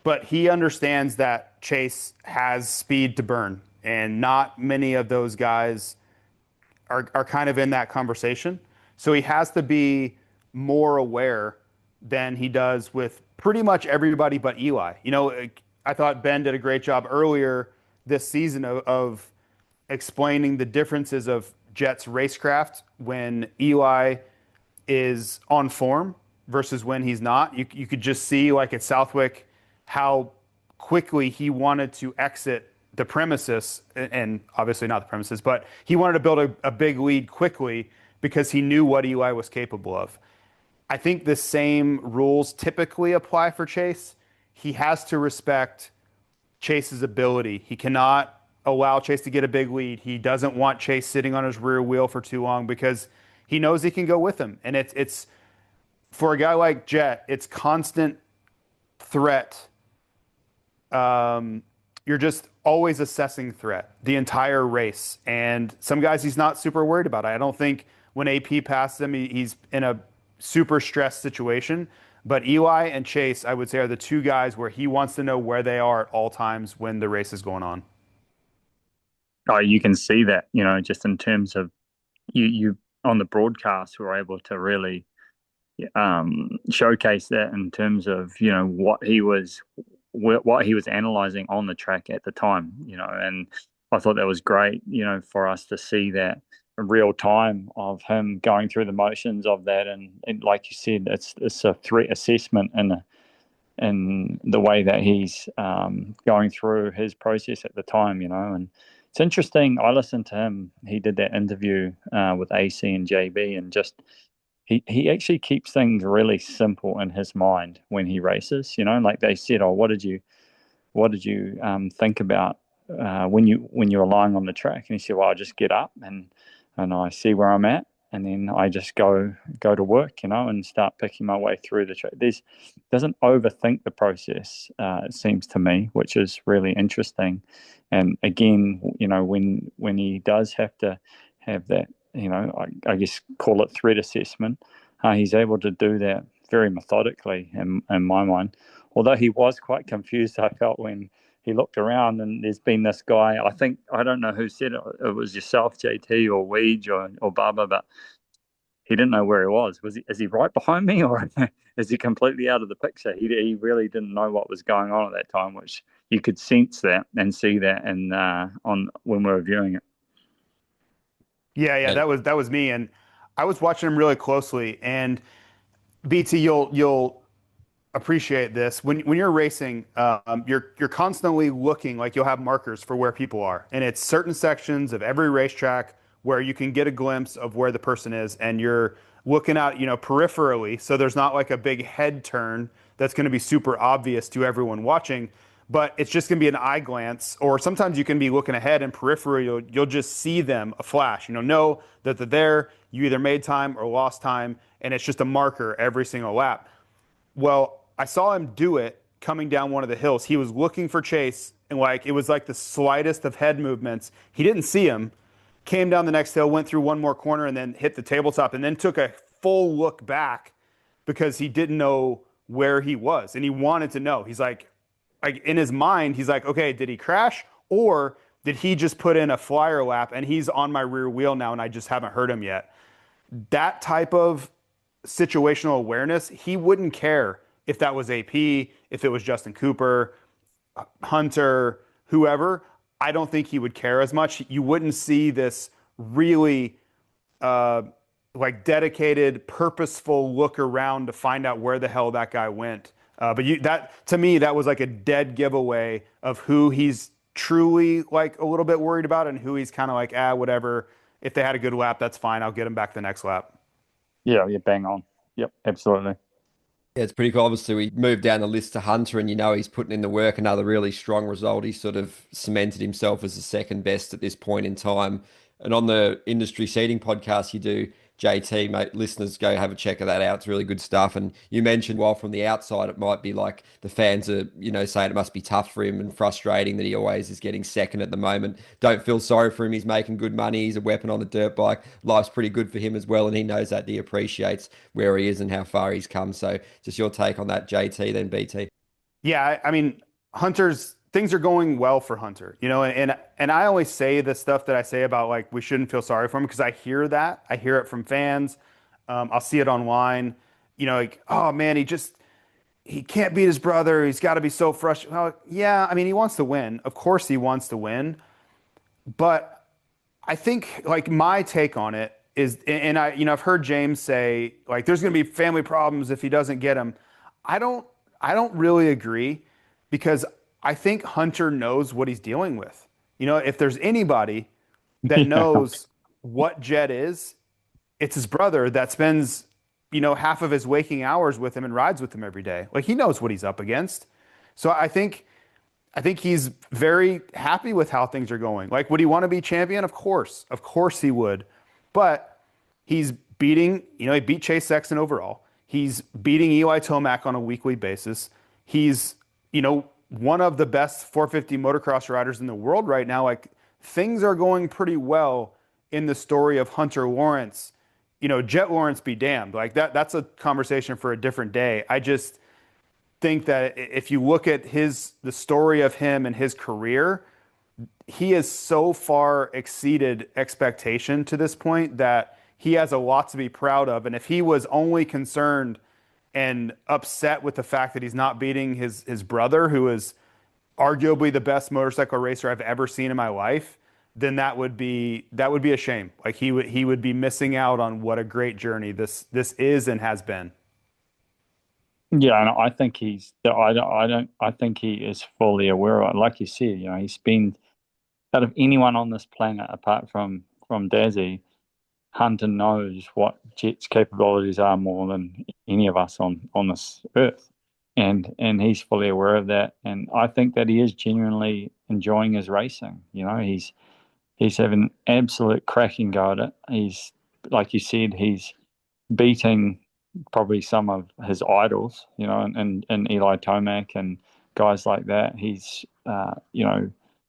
But he understands that Chase has speed to burn, and not many of those guys are kind of in that conversation. So he has to be more aware than he does with pretty much everybody but Eli. I thought Ben did a great job earlier this season of explaining the differences of Jet's racecraft when Eli is on form versus when he's not. You could just see, like at Southwick, how quickly he wanted to exit the premises, and obviously not the premises, but he wanted to build a big lead quickly because he knew what Eli was capable of. I think the same rules typically apply for Chase. He has to respect Chase's ability. He cannot allow Chase to get a big lead. He doesn't want Chase sitting on his rear wheel for too long because he knows he can go with him. And it's for a guy like Jet, it's constant threat. You're just always assessing threat the entire race. And some guys he's not super worried about. I don't think when AP passes him, he's in a super stressed situation. But Eli and Chase, I would say, are the two guys where he wants to know where they are at all times when the race is going on. Oh, you can see that, just in terms of you on the broadcast were able to really showcase that in terms of, what he was analyzing on the track at the time, and I thought that was great, for us to see that in real time of him going through the motions of that. And like you said, it's a threat assessment in the way that he's going through his process at the time, and it's interesting. I listened to him. He did that interview with AC and JB, and just he actually keeps things really simple in his mind when he races. Like they said, oh, what did you think about when you were lying on the track? And he said, well, I just get up and I see where I'm at, and then I just go to work, and start picking my way through the track. Doesn't overthink the process, it seems to me, which is really interesting. And again, when he does have to have that, I guess call it threat assessment, he's able to do that very methodically in my mind. Although he was quite confused, I felt, when he looked around and there's been this guy. I don't know who said it. It was yourself, JT, or Weege, or Bubba, but he didn't know where he was. Is he right behind me, or is he completely out of the picture? He really didn't know what was going on at that time, which you could sense that and see that on when we were viewing it. Yeah, that was me, and I was watching him really closely. And BT, you'll appreciate this when you're racing. You're constantly looking, like you'll have markers for where people are, and it's certain sections of every racetrack where you can get a glimpse of where the person is, and you're looking out, peripherally, so there's not like a big head turn that's going to be super obvious to everyone watching, but it's just going to be an eye glance. Or sometimes you can be looking ahead, and peripherally you'll just see them a flash, know that they're there. You either made time or lost time, and it's just a marker every single lap. Well, I saw him do it coming down one of the hills. He was looking for Chase, and it was like the slightest of head movements. He didn't see him, came down the next hill, went through one more corner, and then hit the tabletop, and then took a full look back because he didn't know where he was, and he wanted to know. He's like in his mind, he's like, okay, did he crash, or did he just put in a flyer lap and he's on my rear wheel now and I just haven't heard him yet? That type of situational awareness, he wouldn't care if that was AP, if it was Justin Cooper, Hunter, whoever. I don't think he would care as much. You wouldn't see this really dedicated, purposeful look around to find out where the hell that guy went. But that, to me, that was like a dead giveaway of who he's truly a little bit worried about, and who he's kind of whatever. If they had a good lap, that's fine. I'll get him back the next lap. Yeah, bang on. Yep, absolutely. Yeah, it's pretty cool. Obviously, we moved down the list to Hunter, and he's putting in the work. Another really strong result. He sort of cemented himself as the second best at this point in time. And on the industry seating podcast you do, JT, mate, listeners, go have a check of that out. It's really good stuff. And you mentioned, while from the outside, it might be like the fans are, saying it must be tough for him and frustrating that he always is getting second at the moment. Don't feel sorry for him. He's making good money. He's a weapon on the dirt bike. Life's pretty good for him as well. And he knows that. He appreciates where he is and how far he's come. So just your take on that, JT, then BT. Yeah, I mean, things are going well for Hunter, and I always say the stuff that I say about we shouldn't feel sorry for him, because I hear it from fans. I'll see it online, oh man, he can't beat his brother. He's got to be so frustrated. Well, yeah, I mean, he wants to win. Of course he wants to win. But I think my take on it is, and I've heard James say there's going to be family problems if he doesn't get him. I don't really agree, because I think Hunter knows what he's dealing with. If there's anybody that knows what Jed is, it's his brother that spends, half of his waking hours with him and rides with him every day. He knows what he's up against. So I think he's very happy with how things are going. Would he want to be champion? Of course he would. But he's beating, he beat Chase Sexton overall. He's beating Eli Tomac on a weekly basis. He's, one of the best 450 motocross riders in the world right now. Things are going pretty well in the story of Hunter Lawrence. Jet Lawrence be damned. That's a conversation for a different day. I just think that if you look at the story of him and his career, he has so far exceeded expectation to this point that he has a lot to be proud of. And if he was only concerned and upset with the fact that he's not beating his brother, who is arguably the best motorcycle racer I've ever seen in my life, then that would be a shame. He would be missing out on what a great journey this is and has been. Yeah, and I think I think he is fully aware of it. Like you said, he's been, out of anyone on this planet apart from Dazzy, Hunter knows what Jet's capabilities are more than any of us on this earth, and he's fully aware of that. And I think that he is genuinely enjoying his racing. He's having an absolute cracking go at it. He's, like you said, he's beating probably some of his idols, and Eli Tomac and guys like that. He's,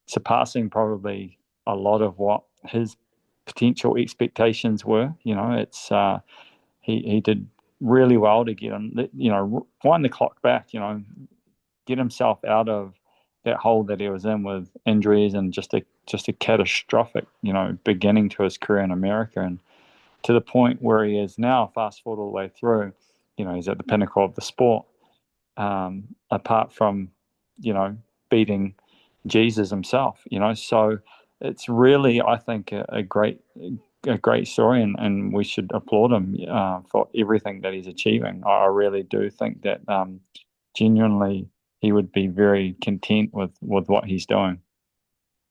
surpassing probably a lot of what his potential expectations were. It's he did really well to get him, wind the clock back, get himself out of that hole that he was in with injuries and just a catastrophic, beginning to his career in America, and to the point where he is now. Fast forward all the way through, he's at the pinnacle of the sport. Apart from, beating Jesus himself, so it's really, I think, a great story, and we should applaud him for everything that he's achieving. I really do think that genuinely he would be very content with what he's doing.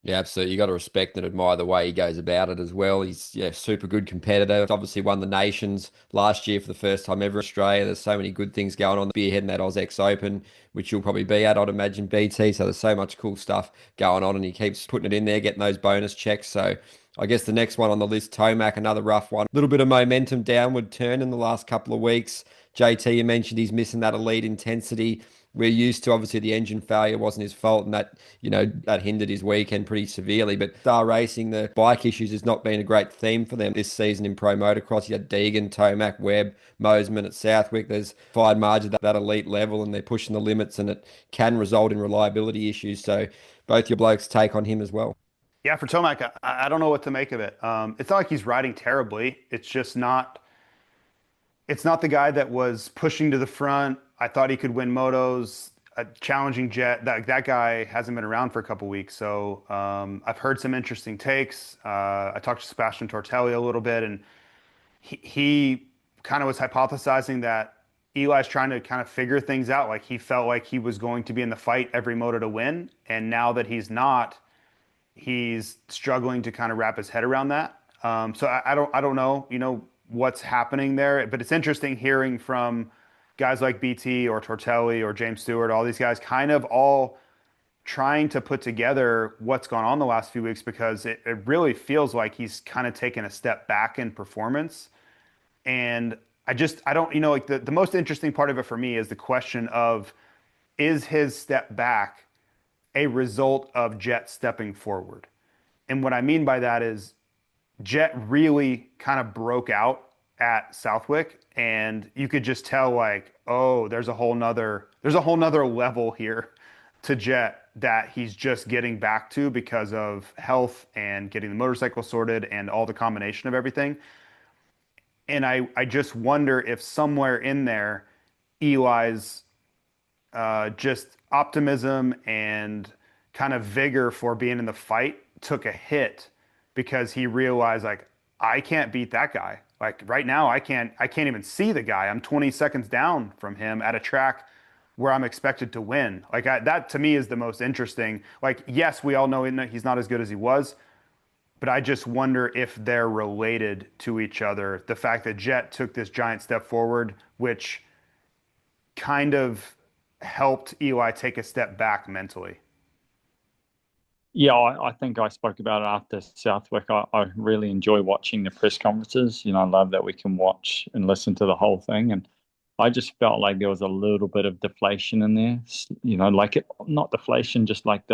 Yeah, absolutely. You got to respect and admire the way he goes about it as well. He's super good competitor. Obviously won the Nations last year for the first time ever in Australia. There's so many good things going on. Spearheading that AusX Open, which you'll probably be at, I'd imagine, BT. So there's so much cool stuff going on, and he keeps putting it in there, getting those bonus checks. So I guess the next one on the list, Tomac, another rough one. A little bit of momentum downward turn in the last couple of weeks. JT, you mentioned he's missing that elite intensity. We're used to, obviously, the engine failure wasn't his fault, and that hindered his weekend pretty severely. But Star Racing, the bike issues has not been a great theme for them this season in Pro Motocross. You had Deegan, Tomac, Webb, Mosman at Southwick. There's fine margin at that elite level, and they're pushing the limits, and it can result in reliability issues. So both your blokes take on him as well. Yeah, for Tomac, I don't know what to make of it. It's not like he's riding terribly. It's just not. It's not the guy that was pushing to the front. I thought he could win motos, a challenging Jet. That guy hasn't been around for a couple weeks, so I've heard some interesting takes. I talked to Sebastian Tortelli a little bit, and he kind of was hypothesizing that Eli's trying to kind of figure things out. Like, he felt like he was going to be in the fight every moto to win, and now that he's not, he's struggling to kind of wrap his head around that. So I don't know, what's happening there, but it's interesting hearing from guys like BT or Tortelli or James Stewart, all these guys kind of all trying to put together what's gone on the last few weeks, because it really feels like he's kind of taken a step back in performance. And I don't, like the most interesting part of it for me is the question of, is his step back a result of Jet stepping forward? And what I mean by that is, Jet really kind of broke out at Southwick, and you could just tell, like, oh, there's a whole nother level here to Jet that he's just getting back to because of health and getting the motorcycle sorted and all the combination of everything. And I just wonder if somewhere in there, Eli's just optimism and kind of vigor for being in the fight took a hit, because he realized, like, I can't beat that guy. Like, right now, I can't even see the guy. I'm 20 seconds down from him at a track where I'm expected to win. Like, that to me is the most interesting. Like, yes, we all know he's not as good as he was, but I just wonder if they're related to each other. The fact that Jet took this giant step forward, which kind of helped Eli take a step back mentally. Yeah, I think I spoke about it after Southwick. I really enjoy watching the press conferences. I love that we can watch and listen to the whole thing. And I just felt like there was a little bit of deflation in there. Not deflation, just like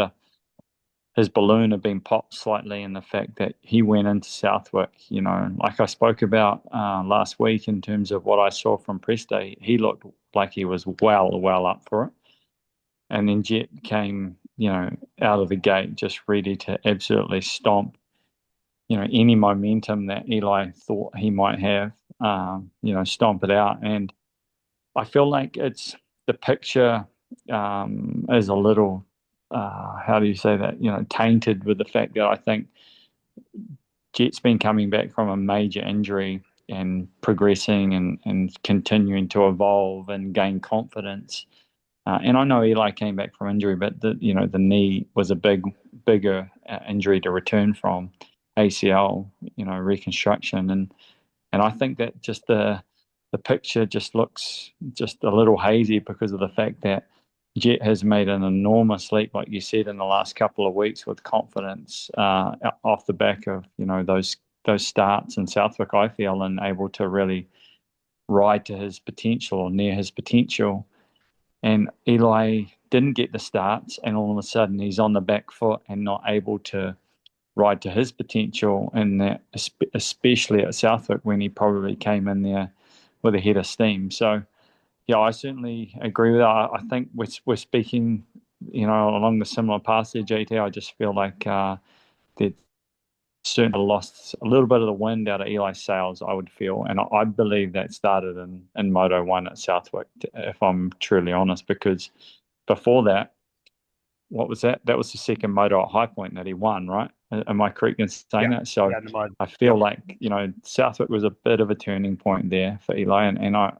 his balloon had been popped slightly, and the fact that he went into Southwick, like I spoke about last week in terms of what I saw from press day, he looked like he was well up for it. And then Jet came, out of the gate just ready to absolutely stomp, any momentum that Eli thought he might have, stomp it out. And I feel like it's the picture is a little, how do you say that, tainted with the fact that I think Jet's been coming back from a major injury and progressing and continuing to evolve and gain confidence. And I know Eli came back from injury, but the knee was a bigger injury to return from. ACL, reconstruction, and I think that just the picture just looks just a little hazy because of the fact that Jet has made an enormous leap, like you said, in the last couple of weeks with confidence off the back of those starts in Southwick, I feel, and able to really ride to his potential or near his potential. And Eli didn't get the starts, and all of a sudden he's on the back foot and not able to ride to his potential, and that especially at Southwick when he probably came in there with a head of steam. So yeah, I certainly agree with that. I think we're speaking, along the similar path there, JT. I just feel like they certainly lost a little bit of the wind out of Eli's sails, I would feel. And I believe that started in Moto 1 at Southwick, if I'm truly honest, because before that, what was that? That was the second moto at High Point that he won, right? Am I correct in saying that? So I feel like, Southwick was a bit of a turning point there for Eli. And I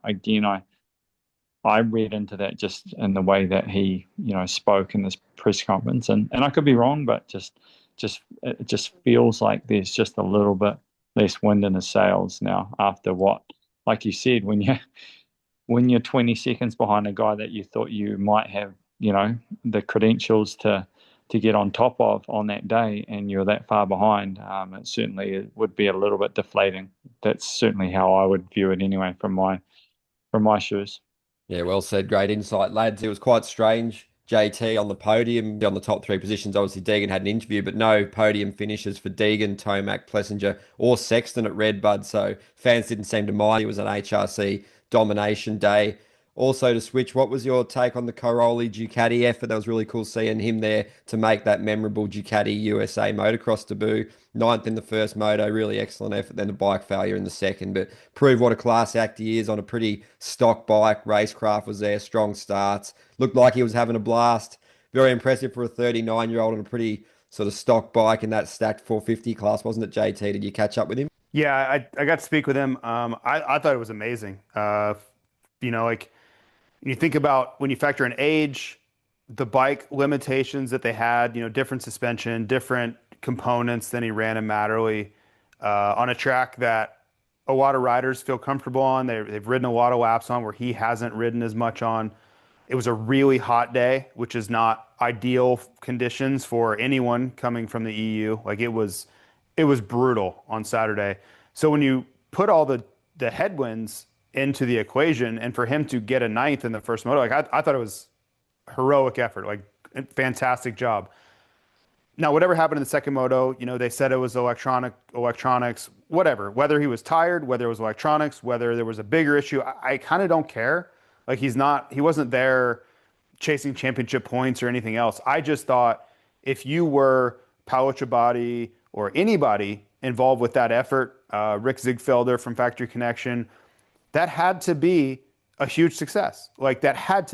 read into that just in the way that he, spoke in this press conference. And I could be wrong, but it just feels like there's just a little bit less wind in his sails now after what, like you said, when you're 20 seconds behind a guy that you thought you might have, the credentials to get on top of on that day, and you're that far behind, it certainly would be a little bit deflating. That's certainly how I would view it anyway from my shoes. Yeah, well said. Great insight, lads. It was quite strange. JT on the podium, on the top three positions. Obviously, Deegan had an interview, but no podium finishes for Deegan, Tomac, Plessinger, or Sexton at Redbud. So fans didn't seem to mind. It was an HRC domination day. Also, to switch, what was your take on the Coroli Ducati effort? That was really cool seeing him there to make that memorable Ducati USA motocross debut. Ninth in the first moto, really excellent effort. Then the bike failure in the second, but proved what a class act he is on a pretty stock bike. Racecraft was there, strong starts. Looked like he was having a blast. Very impressive for a 39-year-old on a pretty sort of stock bike in that stacked 450 class, wasn't it, JT? Did you catch up with him? Yeah, I got to speak with him. I thought it was amazing. Like when you think about when you factor in age, the bike limitations that they had, different suspension, different components than he ran in Matterley, on a track that a lot of riders feel comfortable on. They've ridden a lot of laps on where he hasn't ridden as much on. It was a really hot day, which is not ideal conditions for anyone coming from the EU. Like it was brutal on Saturday. So when you put all the headwinds into the equation, and for him to get a ninth in the first moto, like I thought it was heroic effort, like fantastic job. Now, whatever happened in the second moto, they said it was electronics, whatever. Whether he was tired, whether it was electronics, whether there was a bigger issue, I kind of don't care. Like he wasn't there chasing championship points or anything else. I just thought if you were Paolo Ciabatti or anybody involved with that effort, Rick Ziegfelder from Factory Connection, that had to be a huge success. Like that had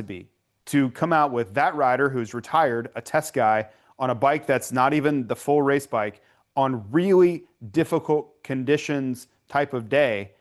to come out with that rider who's retired, a test guy, on a bike that's not even the full race bike, on really difficult conditions type of day,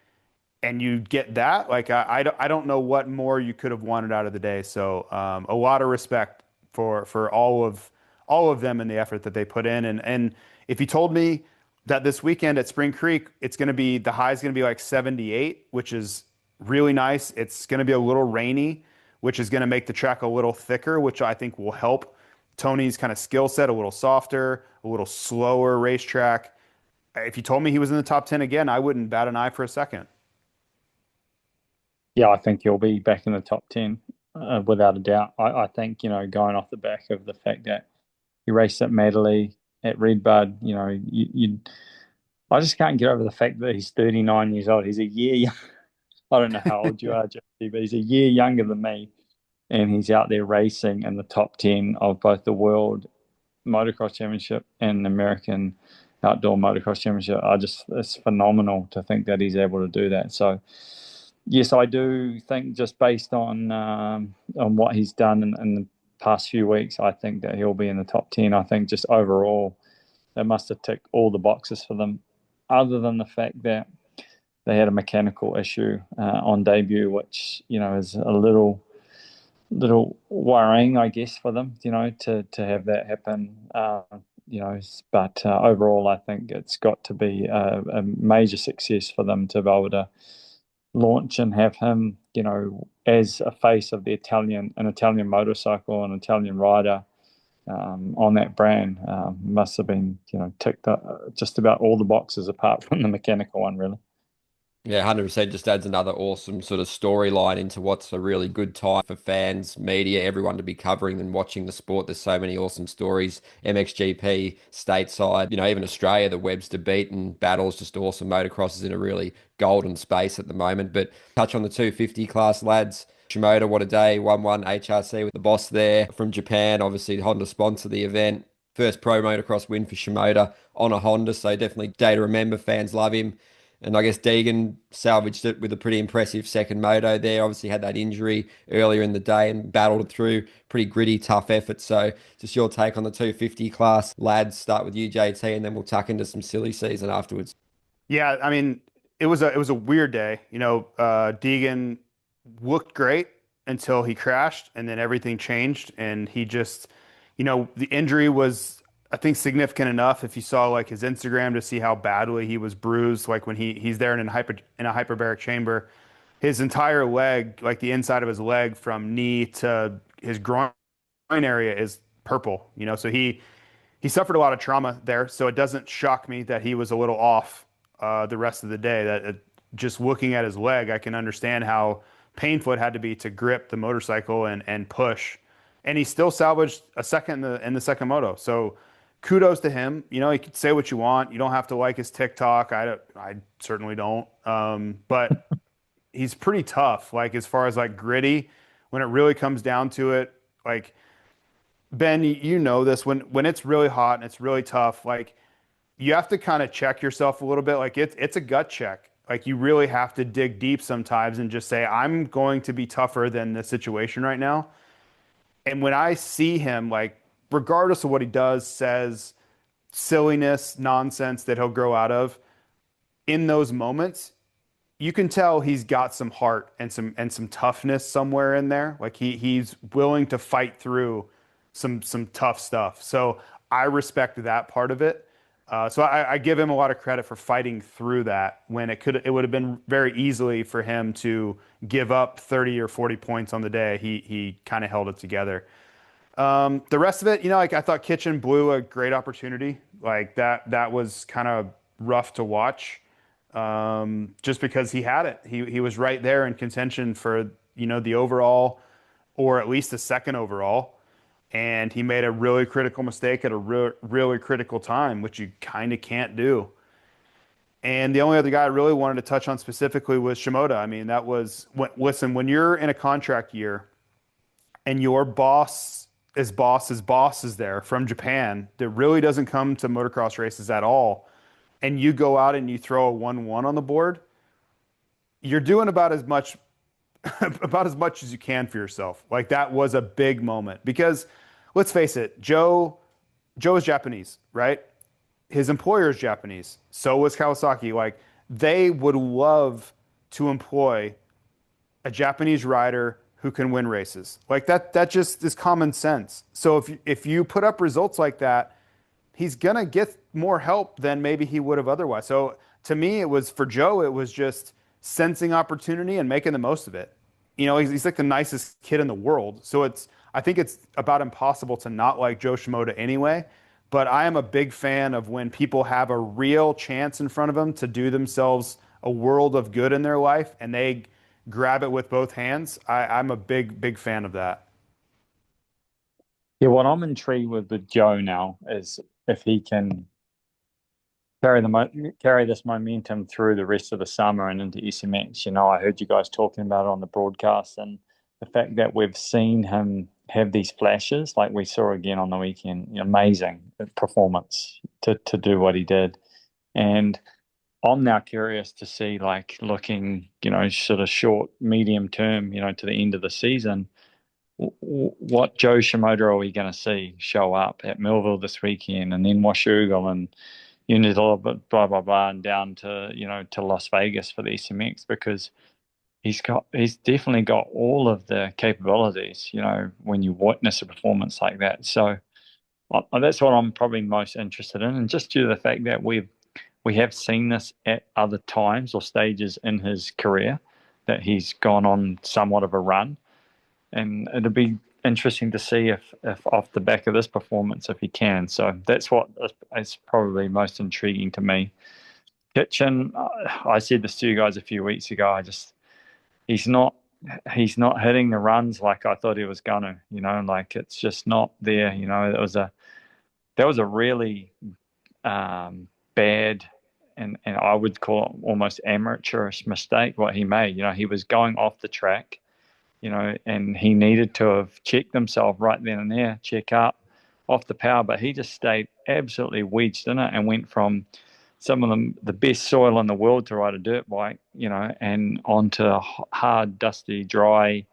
and you get that. Like I don't know what more you could have wanted out of the day. So a lot of respect for all of them and the effort that they put in. And if you told me that this weekend at Spring Creek, the high is going to be like 78, which is really nice. It's going to be a little rainy, which is going to make the track a little thicker, which I think will help Tony's kind of skill set, a little softer, a little slower racetrack. If you told me he was in the top 10 again, I wouldn't bat an eye for a second. Yeah, I think he'll be back in the top 10 without a doubt. I think, going off the back of the fact that he raced at Madeley, at Redbud, I just can't get over the fact that he's 39 years old. He's a year young. I don't know how old you are, Jesse, but he's a year younger than me. And he's out there racing in the top 10 of both the World Motocross Championship and the American Outdoor Motocross Championship. It's phenomenal to think that he's able to do that. So, yes, I do think just based on what he's done in the past few weeks, I think that he'll be in the top 10. I think just overall, they must have ticked all the boxes for them, other than the fact that they had a mechanical issue on debut, which, is a little worrying, I guess, for them, to have that happen But overall, I think it's got to be a major success for them to be able to launch and have him, as a face of an Italian motorcycle, an Italian rider on that brand. Must have been, ticked just about all the boxes apart from the mechanical one, really. Yeah, 100% just adds another awesome sort of storyline into what's a really good time for fans, media, everyone to be covering and watching the sport. There's so many awesome stories. MXGP, stateside, even Australia, the Webster beat and battles, just awesome. Motocross is in a really golden space at the moment. But touch on the 250 class lads. Shimoda, what a day, 1-1 HRC with the boss there from Japan. Obviously, Honda sponsored the event. First pro motocross win for Shimoda on a Honda, so definitely day to remember. Fans love him. And I guess Deegan salvaged it with a pretty impressive second moto there. Obviously had that injury earlier in the day and battled it through. Pretty gritty, tough effort. So just your take on the 250 class lads. Start with you, JT, and then we'll tuck into some silly season afterwards. Yeah, I mean, it was a weird day. Deegan looked great until he crashed, and then everything changed, and he just, the injury was, I think, significant enough. If you saw like his Instagram to see how badly he was bruised, like when he's there in a hyperbaric chamber, his entire leg, like the inside of his leg from knee to his groin area is purple. So he suffered a lot of trauma there, so it doesn't shock me that he was a little off the rest of the day. Just looking at his leg, I can understand how painful it had to be to grip the motorcycle and push. And he still salvaged a second in the second moto. So kudos to him. You can say what you want. You don't have to like his TikTok. I certainly don't. But he's pretty tough. Like as far as like gritty, when it really comes down to it, like Ben, you know this, when it's really hot and it's really tough, like you have to kind of check yourself a little bit. Like it's a gut check. Like you really have to dig deep sometimes and just say, I'm going to be tougher than the situation right now. And when I see him, like regardless of what he does, says, silliness, nonsense that he'll grow out of, in those moments, you can tell he's got some heart and some toughness somewhere in there. Like he's willing to fight through some tough stuff. So I respect that part of it. So I give him a lot of credit for fighting through that when it would have been very easily for him to give up 30 or 40 points on the day. He kind of held it together. The rest of it, like I thought Kitchen blew a great opportunity. Like that was kind of rough to watch. Just because he had it. He was right there in contention for, the overall or at least the second overall. And he made a really critical mistake at a really critical time, which you kind of can't do. And the only other guy I really wanted to touch on specifically was Shimoda. I mean, listen, when you're in a contract year and your boss is there from Japan that really doesn't come to motocross races at all, and you go out and you throw a 1-1 on the board, you're doing about as much as you can for yourself. Like that was a big moment because let's face it, Joe is Japanese, right? His employer is Japanese. So was Kawasaki. Like they would love to employ a Japanese rider who can win races. Like that just is common sense. So if you put up results like that, he's going to get more help than maybe he would have otherwise. So to me, for Joe, it was just sensing opportunity and making the most of it. He's like the nicest kid in the world. So I think it's about impossible to not like Joe Shimoda anyway. But I am a big fan of when people have a real chance in front of them to do themselves a world of good in their life and they grab it with both hands. I'm a big fan of that. Yeah, what I'm intrigued with Joe now is if he can carry this momentum through the rest of the summer and into SMX. I heard you guys talking about it on the broadcast, and the fact that we've seen him have these flashes, like we saw again on the weekend, amazing performance to do what he did. And I'm now curious to see, like looking, sort of short, medium term, to the end of the season, what Joe Shimoda are we going to see show up at Millville this weekend, and then Washougal and Unit a little bit, blah blah blah, and down to to Las Vegas for the SMX, because he's definitely got all of the capabilities. When you witness a performance like that, so That's what I'm probably most interested in, and just due to the fact that we have seen this at other times or stages in his career, that he's gone on somewhat of a run, and it'll be interesting to see if off the back of this performance, if he can. So that's what is probably most intriguing to me. Kitchen, I said this to you guys a few weeks ago. He's not hitting the runs like I thought he was gonna. Like it's just not there. That was a really bad, and I would call it almost amateurish mistake what he made. He was going off the track, and he needed to have checked himself right then and there, check up off the power, but he just stayed absolutely wedged in it and went from some of the best soil in the world to ride a dirt bike, and onto hard, dusty, dry,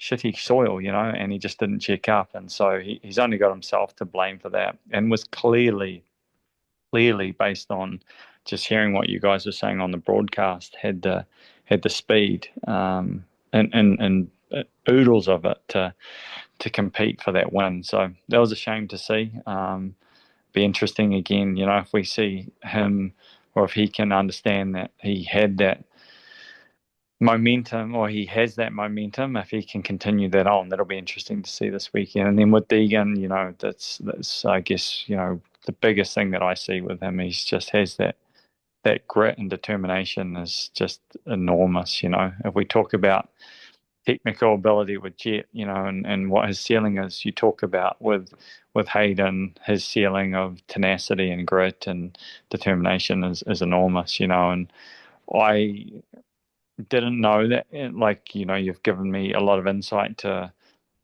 shitty soil, and he just didn't check up. And so he's only got himself to blame for that, and was clearly based on just hearing what you guys were saying on the broadcast, had the speed and oodles of it to compete for that win. So that was a shame to see. Be interesting again, if we see him, or if he can understand that he had that momentum, or he has that momentum, if he can continue that on, that'll be interesting to see this weekend. And then with Deegan, that's I guess, the biggest thing that I see with him. He just has that grit and determination is just enormous. If we talk about technical ability with Jet, and what his ceiling is, you talk about with Hayden, his ceiling of tenacity and grit and determination is enormous, and I didn't know that. Like, you've given me a lot of insight to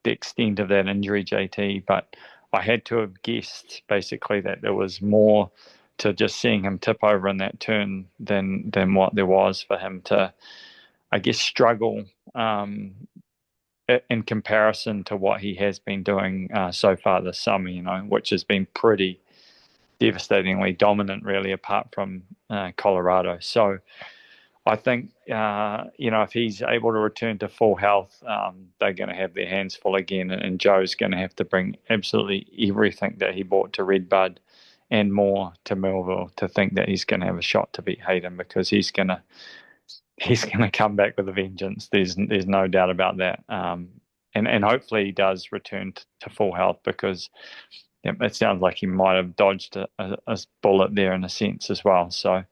the extent of that injury, JT, but I had to have guessed basically that there was more to just seeing him tip over in that turn than what there was for him to, I guess, struggle in comparison to what he has been doing so far this summer, which has been pretty devastatingly dominant, really, apart from Colorado. So I think, if he's able to return to full health, they're going to have their hands full again, and Joe's going to have to bring absolutely everything that he brought to Redbud and more to Millville to think that he's going to have a shot to beat Hayden, because he's going to come back with a vengeance. There's no doubt about that. And hopefully he does return to full health, because it sounds like he might have dodged a bullet there in a sense as well. So,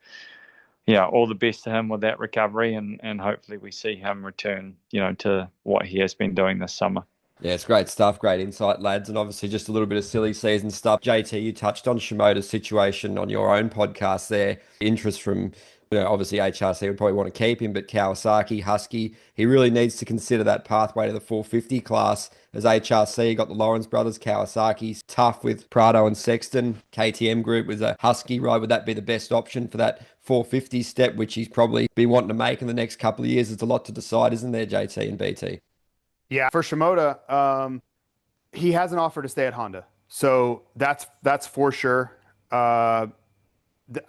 all the best to him with that recovery, and hopefully we see him return, to what he has been doing this summer. Yeah, it's great stuff, great insight, lads, and obviously just a little bit of silly season stuff. JT, you touched on Shimoda's situation on your own podcast there. Interest from, obviously HRC would probably want to keep him, but Kawasaki, Husky, he really needs to consider that pathway to the 450 class. As HRC, got the Lawrence brothers, Kawasaki's tough with Prado and Sexton. KTM Group was a Husky ride. Would that be the best option for that 450 step, which he's probably been wanting to make in the next couple of years? There's a lot to decide, isn't there, JT and BT? Yeah, for Shimoda, he has an offer to stay at Honda, so that's for sure. I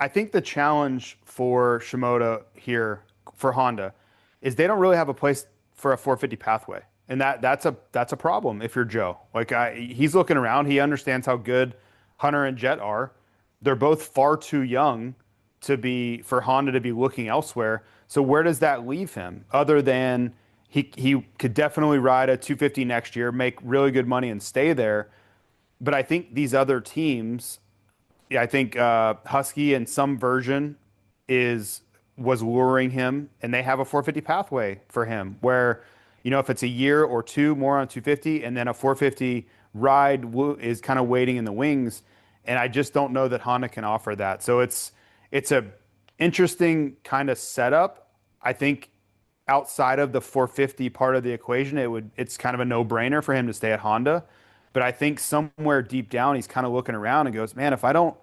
think the challenge for Shimoda here for Honda is they don't really have a place for a 450 pathway, and that's a problem if you're Joe. Like, he's looking around, he understands how good Hunter and Jet are. They're both far too young for Honda to be looking elsewhere. So where does that leave him, other than he could definitely ride a 250 next year, make really good money, and stay there. But I think these other teams, I think Husky in some version was luring him, and they have a 450 pathway for him where, if it's a year or two more on 250, and then a 450 ride is kind of waiting in the wings. And I just don't know that Honda can offer that. So it's a interesting kind of setup. I think outside of the 450 part of the equation, it's kind of a no-brainer for him to stay at Honda. But I think somewhere deep down, he's kind of looking around and goes, man, if I don't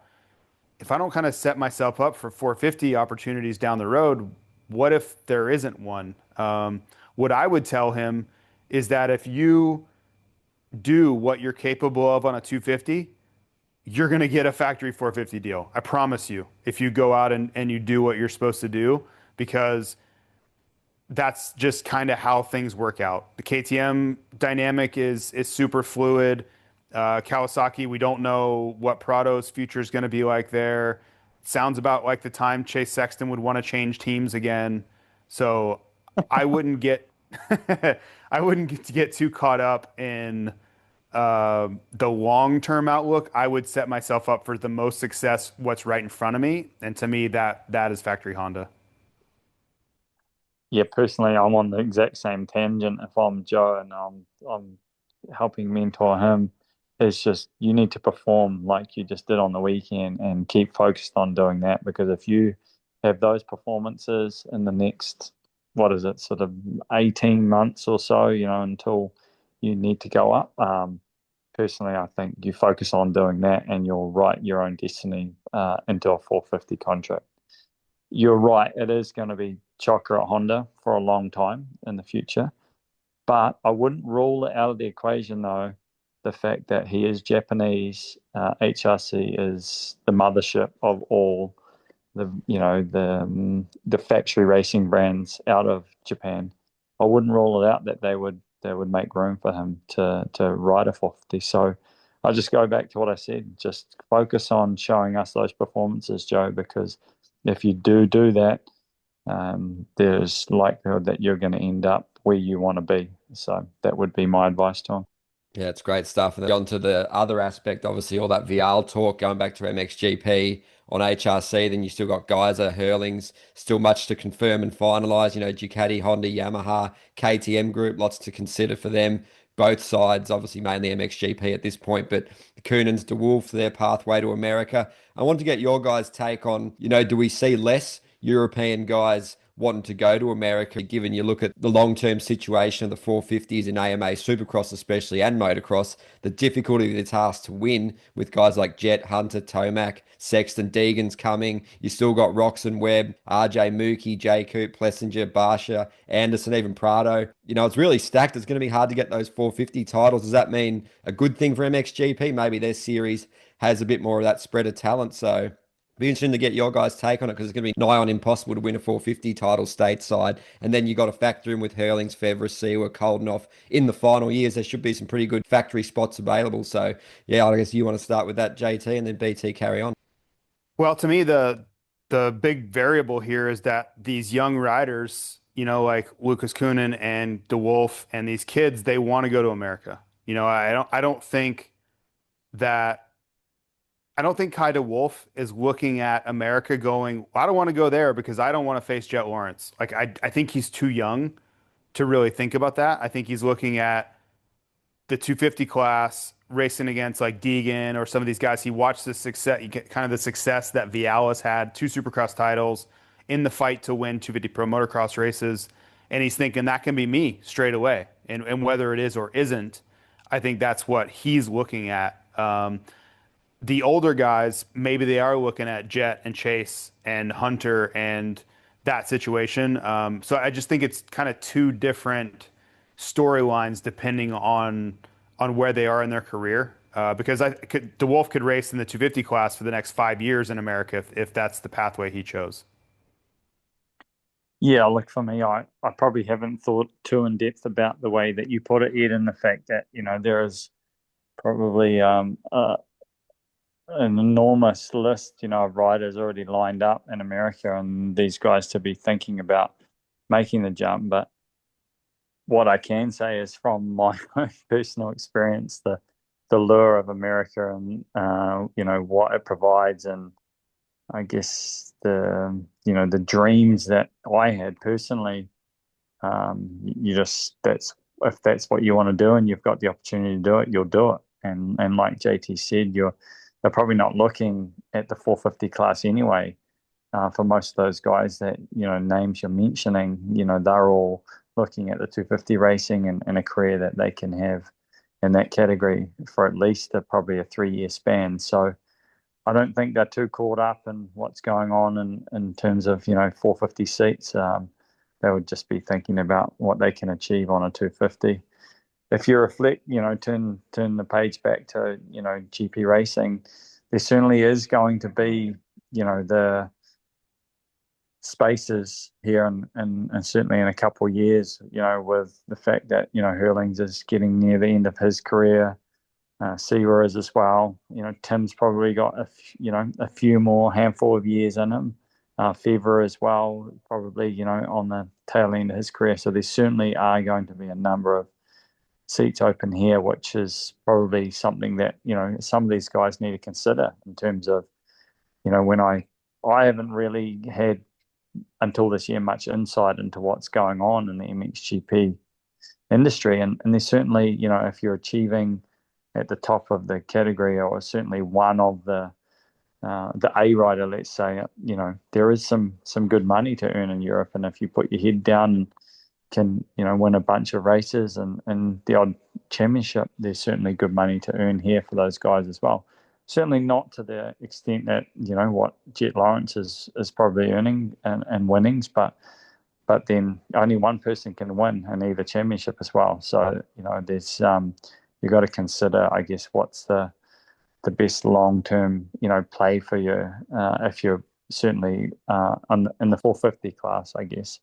kind of set myself up for 450 opportunities down the road, what if there isn't one? What I would tell him is that if you do what you're capable of on a 250, you're going to get a factory 450 deal. I promise you, if you go out and you do what you're supposed to do, because that's just kind of how things work out. The KTM dynamic is super fluid. Kawasaki, we don't know what Prado's future is going to be like there. Sounds about like the time Chase Sexton would want to change teams again. So I wouldn't get I wouldn't get too caught up in the long-term outlook. I would set myself up for the most success, what's right in front of me, and to me, that is factory Honda. Yeah, personally, I'm on the exact same tangent. If I'm Joe and I'm helping mentor him, it's just you need to perform like you just did on the weekend and keep focused on doing that. Because if you have those performances in the next, what is it, sort of 18 months or so, until you need to go up. Personally, I think you focus on doing that and you'll write your own destiny into a 450 contract. You're right, it is going to be chocker at Honda for a long time in the future. But I wouldn't rule it out of the equation, though, the fact that he is Japanese. HRC is the mothership of all the factory racing brands out of Japan. I wouldn't rule it out that they would make room for him to ride a 450. So I'll just go back to what I said. Just focus on showing us those performances, Joe, because if you do that, there's likelihood that you're going to end up where you want to be. So that would be my advice to him. Yeah, it's great stuff. And then on to the other aspect, obviously all that VL talk going back to MXGP on HRC. Then you still got Geyser, Hurlings, still much to confirm and finalise. Ducati, Honda, Yamaha, KTM Group, lots to consider for them. Both sides, obviously mainly MXGP at this point, but Coonan's, DeWolf, their pathway to America. I want to get your guys' take on, do we see less European guys wanting to go to America, given you look at the long-term situation of the 450s in AMA, Supercross especially, and Motocross, the difficulty of the task to win with guys like Jet, Hunter, Tomac, Sexton, Deegan's coming. You still got Roxon, Webb, RJ, Mookie, J. Coop, Plessinger, Barsha, Anderson, even Prado. It's really stacked. It's going to be hard to get those 450 titles. Does that mean a good thing for MXGP? Maybe their series has a bit more of that spread of talent. So be interesting to get your guys' take on it because it's going to be nigh on impossible to win a 450 title stateside. And then you got to factor in with Hurlings, Fevra, Sewa, Coldenhoff in the final years. There should be some pretty good factory spots available. So, yeah, I guess you want to start with that, JT, and then BT carry on. Well, to me, the big variable here is that these young riders, like Lucas Coonan and DeWolf and these kids, they want to go to America. That I don't think Kai DeWolf is looking at America going, I don't want to go there because I don't want to face Jet Lawrence. Like I think he's too young to really think about that. I think he's looking at the 250 class racing against like Deegan or some of these guys. He watched the success, kind of the success that Vialis had, 2 Supercross titles in the fight to win 250 Pro Motocross races. And he's thinking that can be me straight away. And whether it is or isn't, I think that's what he's looking at. The older guys, maybe they are looking at Jet and Chase and Hunter and that situation. So I just think it's kind of two different storylines depending on where they are in their career. Because DeWolf could race in the 250 class for the next 5 years in America if that's the pathway he chose. Yeah, look, for me, I probably haven't thought too in depth about the way that you put it, Ed, and the fact that, there is probably an enormous list, of riders already lined up in America and these guys to be thinking about making the jump. But what I can say is from my own personal experience, the lure of America and, what it provides and I guess the dreams that I had personally, if that's what you want to do and you've got the opportunity to do it, you'll do it. And like JT said, they're probably not looking at the 450 class anyway. For most of those guys that names you're mentioning, they're all looking at the 250 racing and a career that they can have in that category for at least probably a 3-year span. So I don't think they're too caught up in what's going on in terms of 450 seats. They would just be thinking about what they can achieve on a 250. If you reflect, turn the page back to GP racing, there certainly is going to be the spaces here and certainly in a couple of years, with the fact that Hurlings is getting near the end of his career. Seawers as well. Tim's probably got a few more handful of years in him. Fever as well, probably on the tail end of his career. So there certainly are going to be a number of seats open here, which is probably something that some of these guys need to consider in terms of when I haven't really had until this year much insight into what's going on in the MXGP industry, and there's certainly if you're achieving at the top of the category, or certainly one of the A rider, let's say, there is some good money to earn in Europe, and if you put your head down and can win a bunch of races and the odd championship, there's certainly good money to earn here for those guys as well. Certainly not to the extent that what Jet Lawrence is probably earning and winnings, but then only one person can win in either championship as well. So there's you've got to consider, I guess, what's the best long-term, play for you if you're certainly in the 450 class, I guess.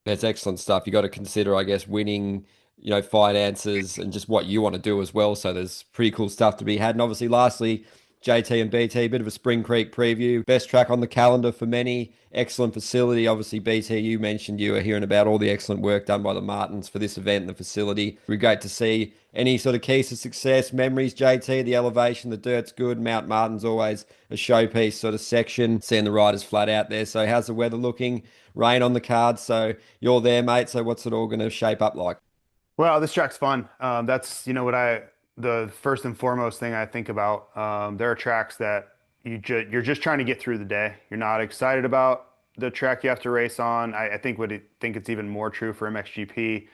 That's excellent stuff. You got to consider, I guess, winning, finances and just what you want to do as well. So there's pretty cool stuff to be had. And obviously, lastly, JT and BT, a bit of a Spring Creek preview. Best track on the calendar for many. Excellent facility. Obviously, BT, you mentioned you were hearing about all the excellent work done by the Martins for this event and the facility. We're great to see. Any sort of keys to success, memories, JT, the elevation, the dirt's good. Mount Martin's always a showpiece sort of section, seeing the riders flat out there. So how's the weather looking? Rain on the cards. So you're there, mate. So what's it all going to shape up like? Well, this track's fun. That's the first and foremost thing I think about. There are tracks that you're just trying to get through the day. You're not excited about the track you have to race on. I think it's even more true for MXGP.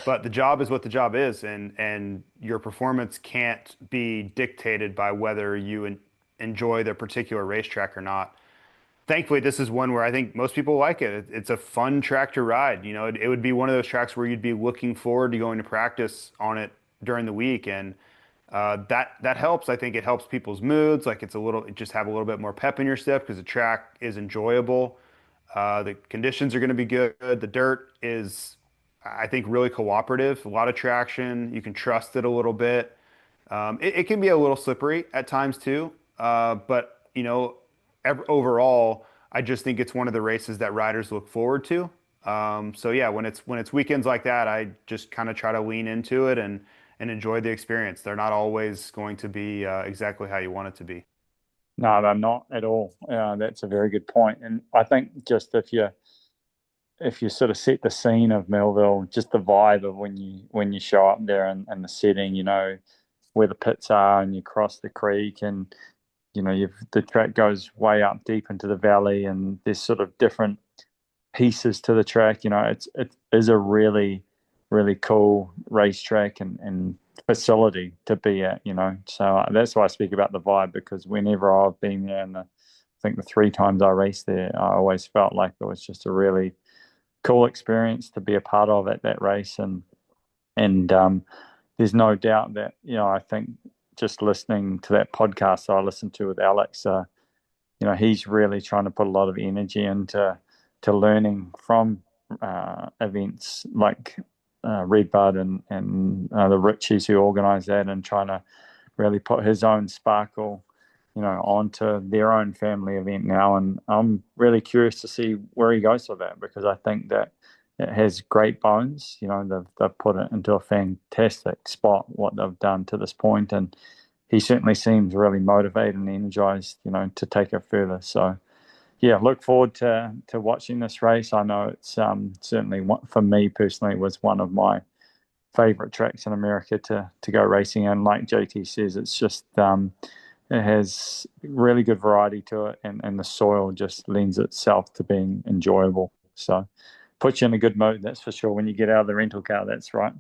But the job is what the job is, and your performance can't be dictated by whether you enjoy the particular racetrack or not. Thankfully, this is one where I think most people like it. It's a fun track to ride. It would be one of those tracks where you'd be looking forward to going to practice on it during the week, and that helps. I think it helps people's moods. Like it just have a little bit more pep in your step because the track is enjoyable. The conditions are going to be good. The dirt is, I think, really cooperative. A lot of traction. You can trust it a little bit. It can be a little slippery at times too, but overall, I just think it's one of the races that riders look forward to. So yeah, when it's weekends like that, I just kind of try to lean into it and enjoy the experience. They're not always going to be exactly how you want it to be. No, they're not at all. That's a very good point. And I think just if you sort of set the scene of Melville, just the vibe of when you show up there and the setting, where the pits are, and you cross the creek, and the track goes way up deep into the valley, and there's sort of different pieces to the track. It is a really, really cool racetrack and facility to be at. So that's why I speak about the vibe, because whenever I've been there, and I think the 3 times I raced there, I always felt like it was just a really cool experience to be a part of at that race, and there's no doubt that I think, just listening to that podcast I listened to with Alex, he's really trying to put a lot of energy into learning from events like Redbud and the Richies who organise that, and trying to really put his own sparkle, onto their own family event now. And I'm really curious to see where he goes with that, because I think that it has great bones. They've put it into a fantastic spot, what they've done to this point, and he certainly seems really motivated and energized, to take it further. So, yeah, look forward to watching this race. I know it's certainly, for me personally, was one of my favorite tracks in America to go racing in. Like JT says, it's just it has really good variety to it, and the soil just lends itself to being enjoyable. So, puts you in a good mood, that's for sure, when you get out of the rental car. That's right.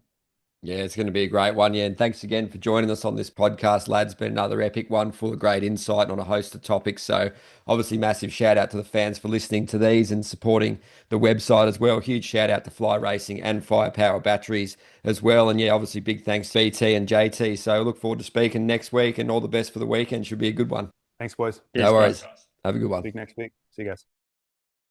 Yeah, it's going to be a great one. Yeah, and thanks again for joining us on this podcast, lads. Been another epic one, full of great insight on a host of topics. So obviously, massive shout out to the fans for listening to these and supporting the website as well. Huge shout out to Fly Racing and Firepower Batteries as well. And yeah, obviously, big thanks to BT and JT. So look forward to speaking next week, and all the best for the weekend. Should be a good one. Thanks, boys. No worries. Have a good one. Speak next week. See you guys.